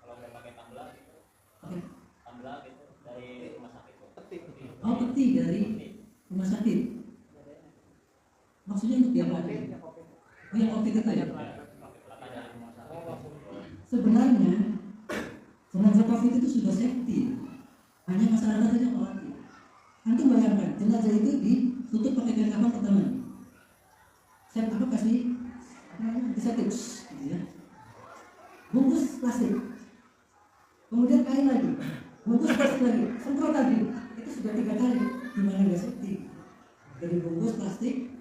S4: Kalau saya pakai tanggelam,
S1: Oke.
S4: tanggelam itu dari rumah sakit.
S1: Oh, peti dari rumah sakit. Maksudnya untuk dia apa? Oh, yang COVID itu ya? Sebenarnya jenazah COVID itu sudah safety, hanya masyarakat saja khawatir. Antum bayangkan jenazah itu ditutup pakai kain kafan pertama. Saya kasih tips, gitu ya. Bungkus plastik, kemudian kain lagi, bungkus plastik lagi, semprot lagi. Itu sudah 3 kali. Gimana nggak safety? Dari bungkus plastik,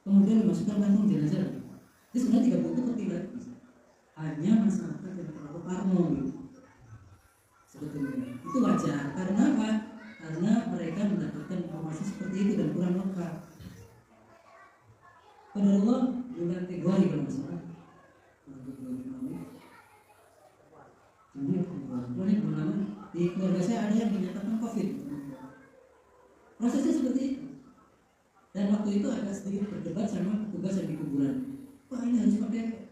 S1: kemudian dimasukkan kantong jenazah. Jadi sebenarnya tidak butuh peti lagi. Hanya masyarakat yang terlalu parno gitu. Sebetulnya itu wajar. Karena apa? Karena mereka mendapatkan informasi seperti itu dan kurang lengkap. Qadarullah bulan Februari kalau nggak salah. Bulan di keluarga saya ada yang dinyatakan COVID. Prosesnya seperti itu. Dan waktu itu agak sedikit berdebat sama petugas yang di kuburan. Wah, ini harus pakai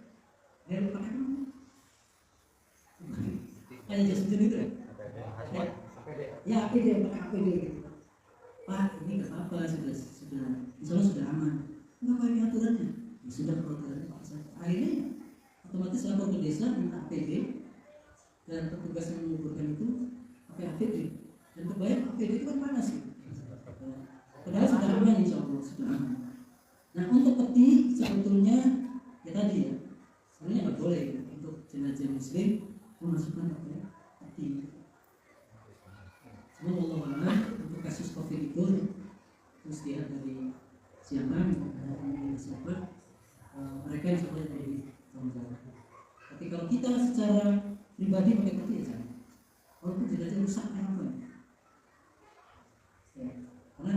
S1: kayak jas hujan itu ya? Ya APD, pakai APD gitu. Pak, ini nggak apa-apa apa insya Allah sudah aman. Kenapa ini aturannya? Ya sudah, kalau aturannya paksa. Akhirnya ya, otomatis lapor ke desa minta APD, dan petugas yang menguburkan itu pakai APD, dan kebayang APD itu kan panas ya. Padahal sudah aman, insya Allah sudah aman. Nah, untuk peti sebetulnya ya tadi ya, sebenarnya nggak boleh ya, untuk jenazah muslim memasukkan pakai peti. Cuma Allah alam, untuk kasus COVID itu terus dia dari siapa, dari siapa, mereka yang sudah jadi tanggung jawab. Tapi kalau kita secara pribadi pakai peti ya jangan. Walaupun jenazah rusak apa? Ya. Karena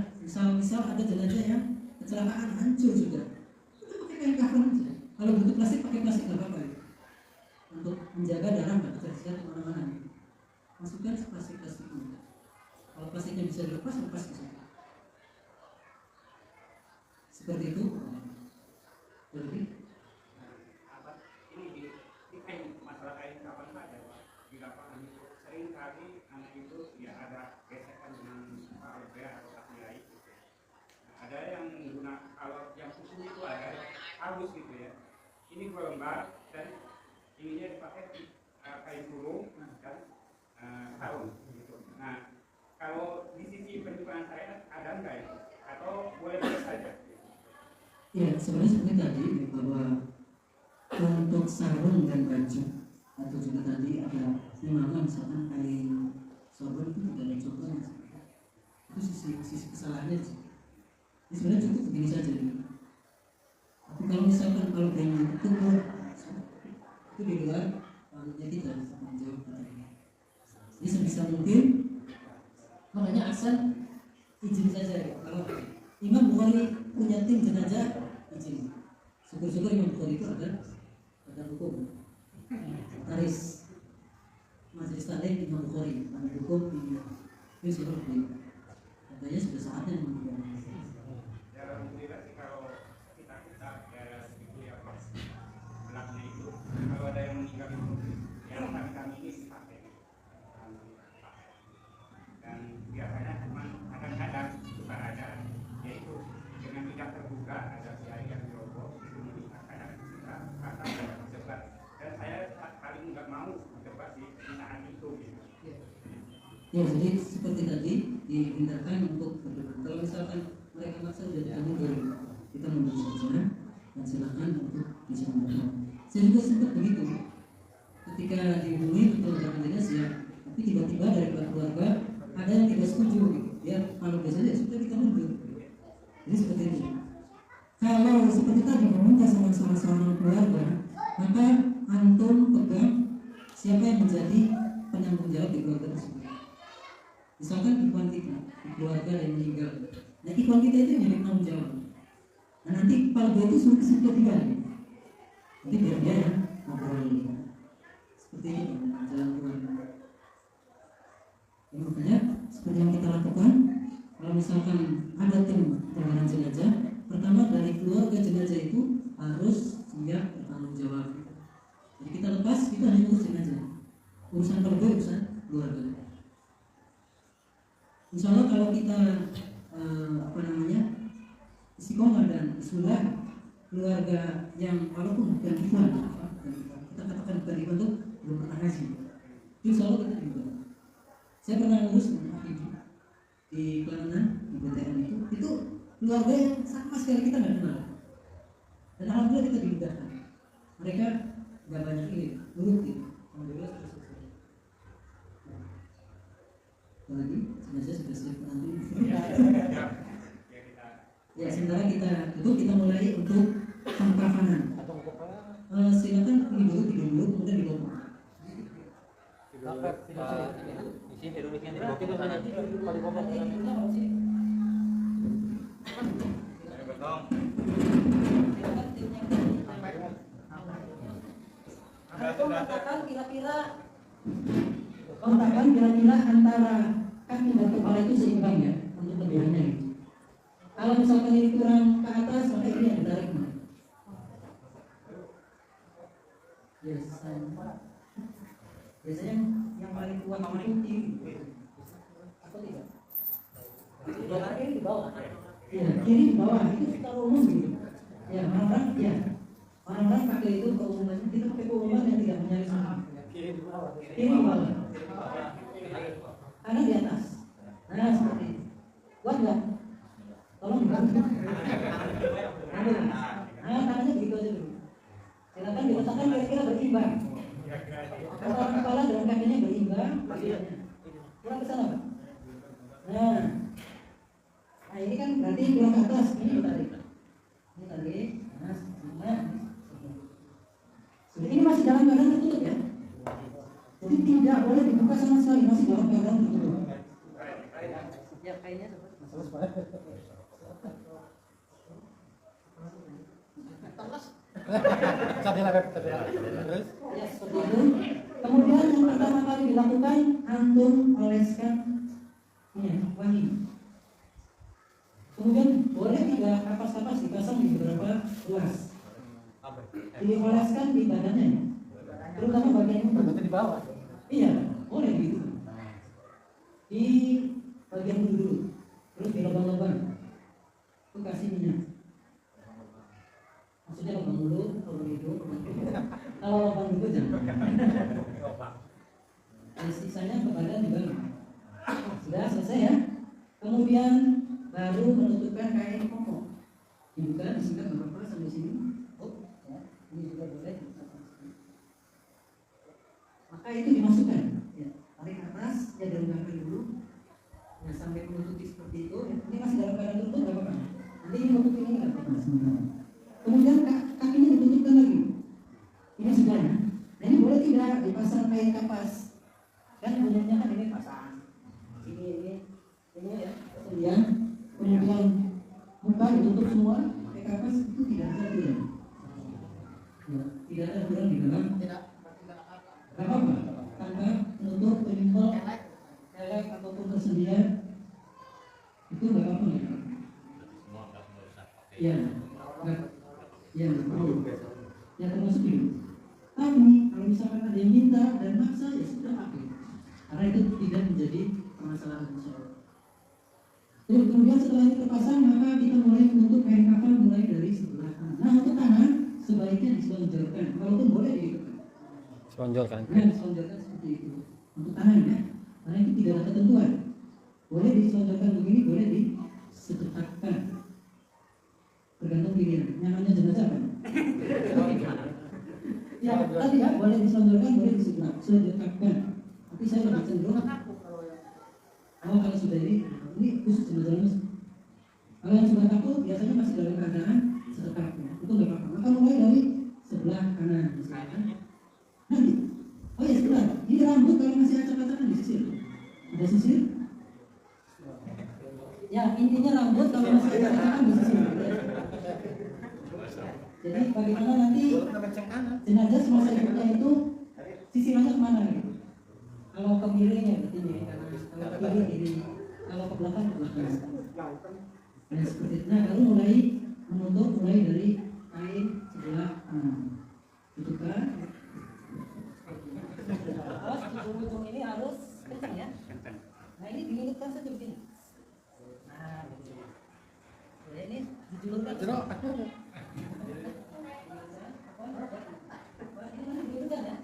S1: misal ada jenazah yang kecelakaan hancur sudah, kita pakai kain kafan aja. Kalau butuh plastik pakai plastik nggak apa-apa ya. Untuk menjaga darah nggak tersiar kemana-mana. Masukkan plastik ini. Kalau plastiknya bisa dilepas, lepas bisa. Seperti itu. Jadi
S3: ini di kain masalah kain kapan saja Pak, di lapangan itu sering kali anak itu ya ada gesekan dengan Pak LPA atau Pak Kiai gitu. Nah, ada yang menggunakan, kalau yang susu itu ada halus gitu ya, ini berlembar dan ininya dipakai kain burung dan daun gitu. Nah, kalau di sisi penyimpangan syariat ada enggak itu atau boleh saja?
S1: ya, sebenarnya seperti tadi bahwa untuk sarung dan baju atau juga tadi ada minimal misalkan kain sorban itu tidak ada coba, itu sisi kesalahannya sih. Ini sebenarnya cukup begini saja. Tapi kalau misalkan kalau kain itu di luar kita tidak bisa menjawab katanya. Jadi sebisa mungkin makanya asal izin saja ya. Kalau Imam Bukhari punya tim jenazah izin. Syukur-syukur Imam Bukhari itu ada hukum. Taris Majelis Taklim Imam Bukhari, ada hukum ini. Itu seperti katanya sudah saatnya menentukan.
S3: Ya alhamdulillah sih kalau kita ya itu ya belakangnya itu kalau ada yang meninggal itu yang kami ini dipakai dan biasanya cuma kadang-kadang suka ada yaitu dengan tidak terbuka ada kiai yang dirobos itu kadang kita kata debat dan saya paling nggak mau debat di saat itu gitu.
S1: Ya, jadi seperti tadi dihindarkan untuk berdebat. Kalau misalkan mereka maksa sudah ditanggung dulu, kita mundur saja dan silakan untuk bisa mendebat. Saya juga sempat begitu, ketika dihubungi untuk mendebat siap, tapi tiba-tiba dari keluarga ada yang tidak setuju. Ya, kalau biasanya sudah kita mundur. Jadi seperti itu. Kalau seperti tadi meminta sama salah seorang keluarga, maka antum pegang siapa yang menjadi penanggung jawab di keluarga tersebut. Misalkan ikhwan kita di keluarga yang meninggal, nah ikhwan kita itu yang jadi penanggung jawab. Nah nanti kepala gue itu sudah tiga, nanti biar dia yang ngobrol seperti itu jalan Tuhan. Ya, makanya seperti yang kita lakukan, kalau misalkan ada tim penanganan jenazah, pertama dari keluarga jenazah itu harus siap bertanggung jawab. Jadi kita lepas, kita hanya urus jenazah. Urusan keluarga, urusan keluarga. Insya Allah kalau kita istiqomah dan bismillah, keluarga yang walaupun bukan ikhwan, kita katakan bukan ikhwan itu belum pernah ngaji, insya Allah kita juga. Saya pernah ngurus di Kelanahan di BTN itu keluarga yang sama sekali kita nggak kenal, dan alhamdulillah kita dimudahkan. Mereka nggak banyak ini nurut gitu, alhamdulillah terus. Lagi jenazah sudah siap nanti. Ya, sementara kita tutup, kita mulai untuk pengkafanan. Silakan tidur dulu, kemudian dibopong.
S5: Di sini duduknya di bawah itu sana. Kalau di bawah
S1: Kontakan kira-kira antara kaki dan kepala itu seimbang ya untuk lebihannya. Kalau misalkan ini kurang ke atas, maka ini yang ditarik. Yes, biasanya yang paling kuat itu tinggi. Atau tidak?
S2: Kiri di bawah.
S1: Ya, kiri di bawah itu secara umum gitu. Ya, orang-orang pakai itu keumuman, kita pakai keumuman yang tidak menyaris umum.
S2: Kiri di bawah.
S1: Kiri di bawah, kanan di atas. Nah, seperti itu. Kuat nggak? Tolong dibantu. Nah, tangannya begitu aja dulu. Silakan diletakkan kira-kira berimbang. Antara kepala dan kakinya berimbang. Kurang ke sana, Pak. Nah, ini kan berarti kurang ke atas. Ini ditarik. Ini tarik. Nah, ini masih dalam keadaan tertutup ya. Jadi tidak boleh dibuka sama sekali, masih dalam keadaan tertutup. Ya, kayaknya ya, seperti itu. Kemudian yang pertama kali dilakukan, antum oleskan wangi. Kemudian boleh tidak kapas-kapas dipasang di beberapa ruas. Dioleskan di badannya, terutama bagian itu.
S2: Di bawah.
S1: Iya, boleh gitu. Di bagian itu dulu, terus di lubang-lubang. Itu kasih minyak. Maksudnya lubang mulut, lubang hidung, kalau lubang mulut jangan. Sisanya ke badan juga. Sudah selesai ya. Kemudian baru menutupkan kain koko. Dibuka, disingkat beberapa sampai sini. Oh, ya, ini juga boleh. Maka itu dimasukkan. Ya, tarik ke atas, ya dilengkapi dulu. Nah, sampai menutupi seperti itu. Ini masih dalam keadaan tutup, nggak apa-apa. Nanti ini menutup ini nggak apa-apa. Kemudian kakinya ditutupkan lagi. Ini sudah ya. Nah, ini boleh tidak dipasang kain kapas. Kan umumnya kan ini pasang. Ini ya. Kemudian muka ditutup semua pakai kapas, itu tidak ada aturan. Ya, tidak ada aturan di dalam.
S2: Tidak
S1: Apa-apa, tanpa menutup penyumpel, elek ataupun tersedia, itu nggak apa-apa ya.
S4: Semua nggak usah pakai.
S1: Ya, nggak perlu. Ya termasuk itu. Tapi kalau misalkan ada yang minta dan maksa, ya sudah pakai. Karena itu tidak menjadi permasalahan insyaallah. Jadi kemudian setelah itu terpasang, maka kita mulai menutup kain kafan mulai dari sebelah kanan. Nah, untuk kanan sebaiknya diselonjorkan, walaupun boleh diikutkan.
S8: Selonjorkan.
S1: Nah, diselonjorkan seperti itu. Untuk tangan ya, karena itu tidak ada ketentuan. Boleh diselonjorkan begini, boleh disetekakkan. Tergantung pilihan. Nyamannya jenazah kan? Ya, tadi ya, boleh diselonjorkan, boleh disetekakkan. Tapi saya lebih cenderung. Kalau sudah ini khusus jenazah muslim. Kalau yang sudah takut biasanya masih dalam keadaan setekaknya. Itu nggak apa-apa. Maka mulai dari sebelah kanan misalkan. Nanti, oh ya sebelah. Ini rambut kalau masih acak-acakan disisir. Ada sisir? Ya intinya rambut kalau masih acak-acakan disisir. Jadi bagaimana nanti jenazah semasa hidupnya itu sisirannya kemana gitu? Kalau ke kirinya berarti di kanan, kalau ke kiri, kalau ke belakang ke belakang. Nah seperti itu. Nah lalu mulai menutup mulai dari kain sebelah kanan. Tutupkan. Ujung ini harus kencang ya. Nah ini dililitkan saja begini. Nah begini. Ya, ini dijulurkan. Ini dijulurkan ya.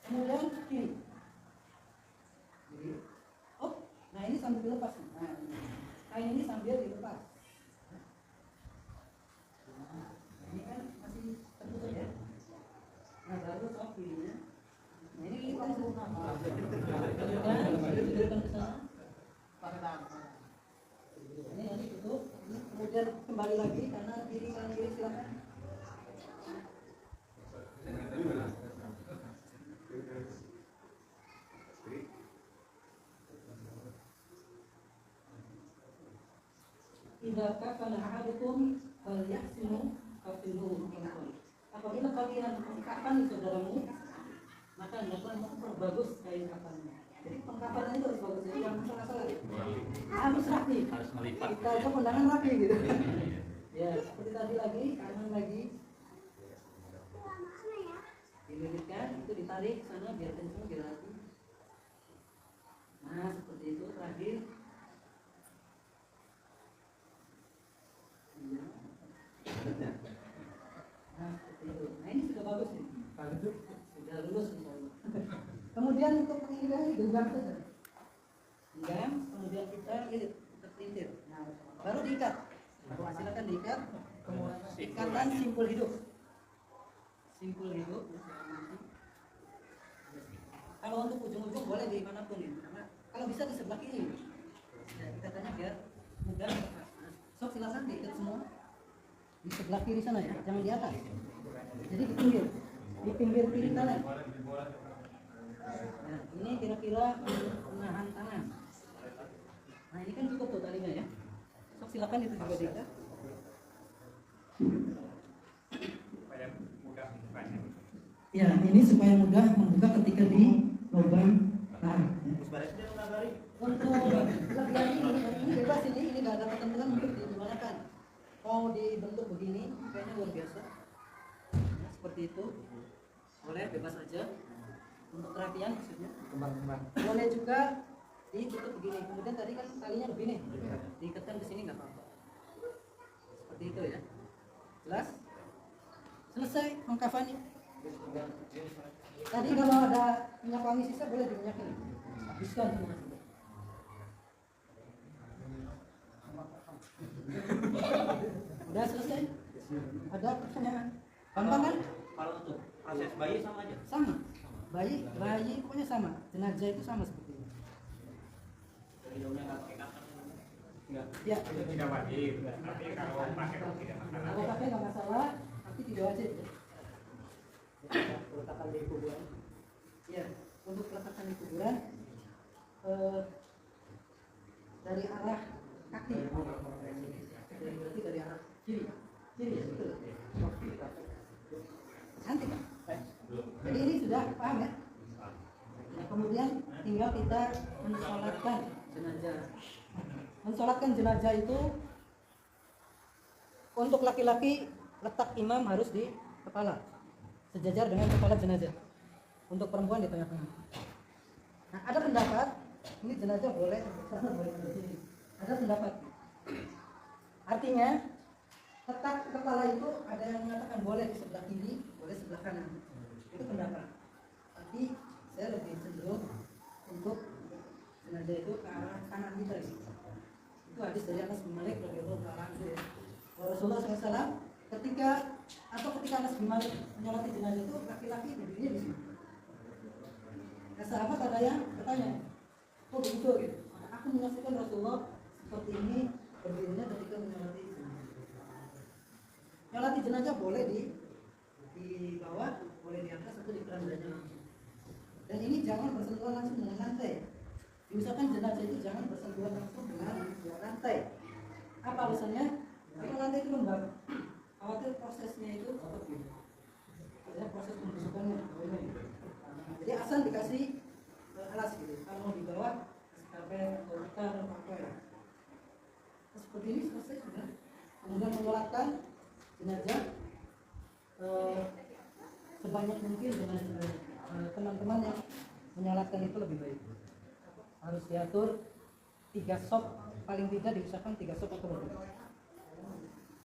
S1: Kemudian kiri. Oh, nah ini sambil dilepas. Nah, kain ini sambil dilepas. Nah, ini kan masih tertutup ya. Nah baru sok kirinya. Nah ini lilitan semua. Lilitan ke sana. Pakai tangan. Ini nanti tutup. Kemudian kembali lagi karena kiri kanan kiri silakan. Idza kafana ahadukum falyahsinu kafinuhu. Apabila kalian mengkapan saudaramu, maka hendaklah memperbagus kain kafannya. Jadi pengkafannya itu harus bagus, jadi jangan salah-salah. Harus rapi.
S4: Harus melipat.
S1: Kita aja kondangan rapi gitu. Ya, seperti tadi lagi, kanan lagi. Dililitkan, itu ditarik sana biar kencang biar rapi. Nah, seperti itu terakhir Nah, seperti itu. Nah, ini sudah bagus nih. Sudah lulus misalnya. Kemudian untuk pengindikan ini genggam saja. Genggam, kemudian kita irit, kita pelintir. Nah, baru diikat. Silakan diikat. Kemudian ikatan simpul hidup. Simpul hidup. Kalau untuk ujung-ujung boleh di manapun ini. Karena kalau bisa di sebelah kiri. Ya, ikatannya biar mudah. Sok silakan diikat semua di sebelah kiri sana ya, jangan di atas. Jadi di pinggir kiri kanan. Nah, ini kira-kira menahan tangan. Nah, ini kan cukup tuh talinya ya. Sok silakan itu juga diikat.
S3: supaya mudah membukanya.
S1: Ya, ini supaya mudah membuka ketika di lubang tahan. Untuk lebihan ini bebas ini nggak ada ketentuan untuk digimanakan. Mau dibentuk begini, kayaknya luar biasa. Ya, seperti itu, boleh bebas aja. Untuk terapian maksudnya. Boleh juga ditutup begini. Kemudian tadi kan talinya begini, diikatkan ke sini nggak apa-apa. Seperti itu ya. Jelas? Selesai mengkafani. Tadi kalau ada minyak wangi sisa boleh diminyakin. Habiskan semua. Udah selesai? Ada pertanyaan? Gampang kan?
S5: Kalau untuk proses bayi sama aja.
S1: Sama. Bayi pokoknya sama. Jenazah itu sama seperti ini. Ya.
S3: Itu tidak wajib, tapi kalau pakai itu tidak masalah.
S1: Kalau pakai nggak masalah, tapi tidak wajib. Peletakan di kuburan. Ya, untuk peletakan di kuburan dari arah kaki. Berarti dari arah kiri ya, betul. Cantik kan? Jadi ini sudah paham ya? Nah, kemudian tinggal kita mensolatkan jenazah. Mensolatkan jenazah itu untuk laki-laki letak imam harus di kepala, sejajar dengan kepala jenazah. Untuk perempuan di tengah-tengah. Nah, ada pendapat ini jenazah boleh sana boleh di sini. Ada pendapat. Artinya letak kepala itu ada yang mengatakan boleh di sebelah kiri, boleh sebelah kanan. Itu pendapat. Tapi saya lebih cenderung untuk jenazah itu ke arah kanan kita. Itu hadis dari Anas bin Malik radhiyallahu anhu. Rasulullah SAW ketika Anas bin Malik menyolati jenazah itu laki-laki berdirinya di sini. Nah, sahabat ada yang bertanya, kok begitu gitu? Aku menyaksikan Rasulullah seperti ini berdirinya ketika menyolati jenazah. Nyolati jenazah boleh di bawah, boleh di atas atau di kerandanya langsung. Dan ini jangan bersentuhan langsung dengan lantai. Diusahakan jenazah itu jangan bersentuhan langsung dengan lantai. Apa alasannya? Karena lantai itu lembab. Khawatir prosesnya itu ada proses pembusukannya. Jadi asal dikasih alas gitu. Kalau mau di bawah kasih karpet atau tikar atau apa ya. Seperti ini selesai sudah. Kemudian menyolatkan jenazah sebanyak mungkin dengan teman-teman yang menyolatkan itu lebih baik. Harus diatur 3 sop, paling tidak diusahakan 3 sop atau lebih.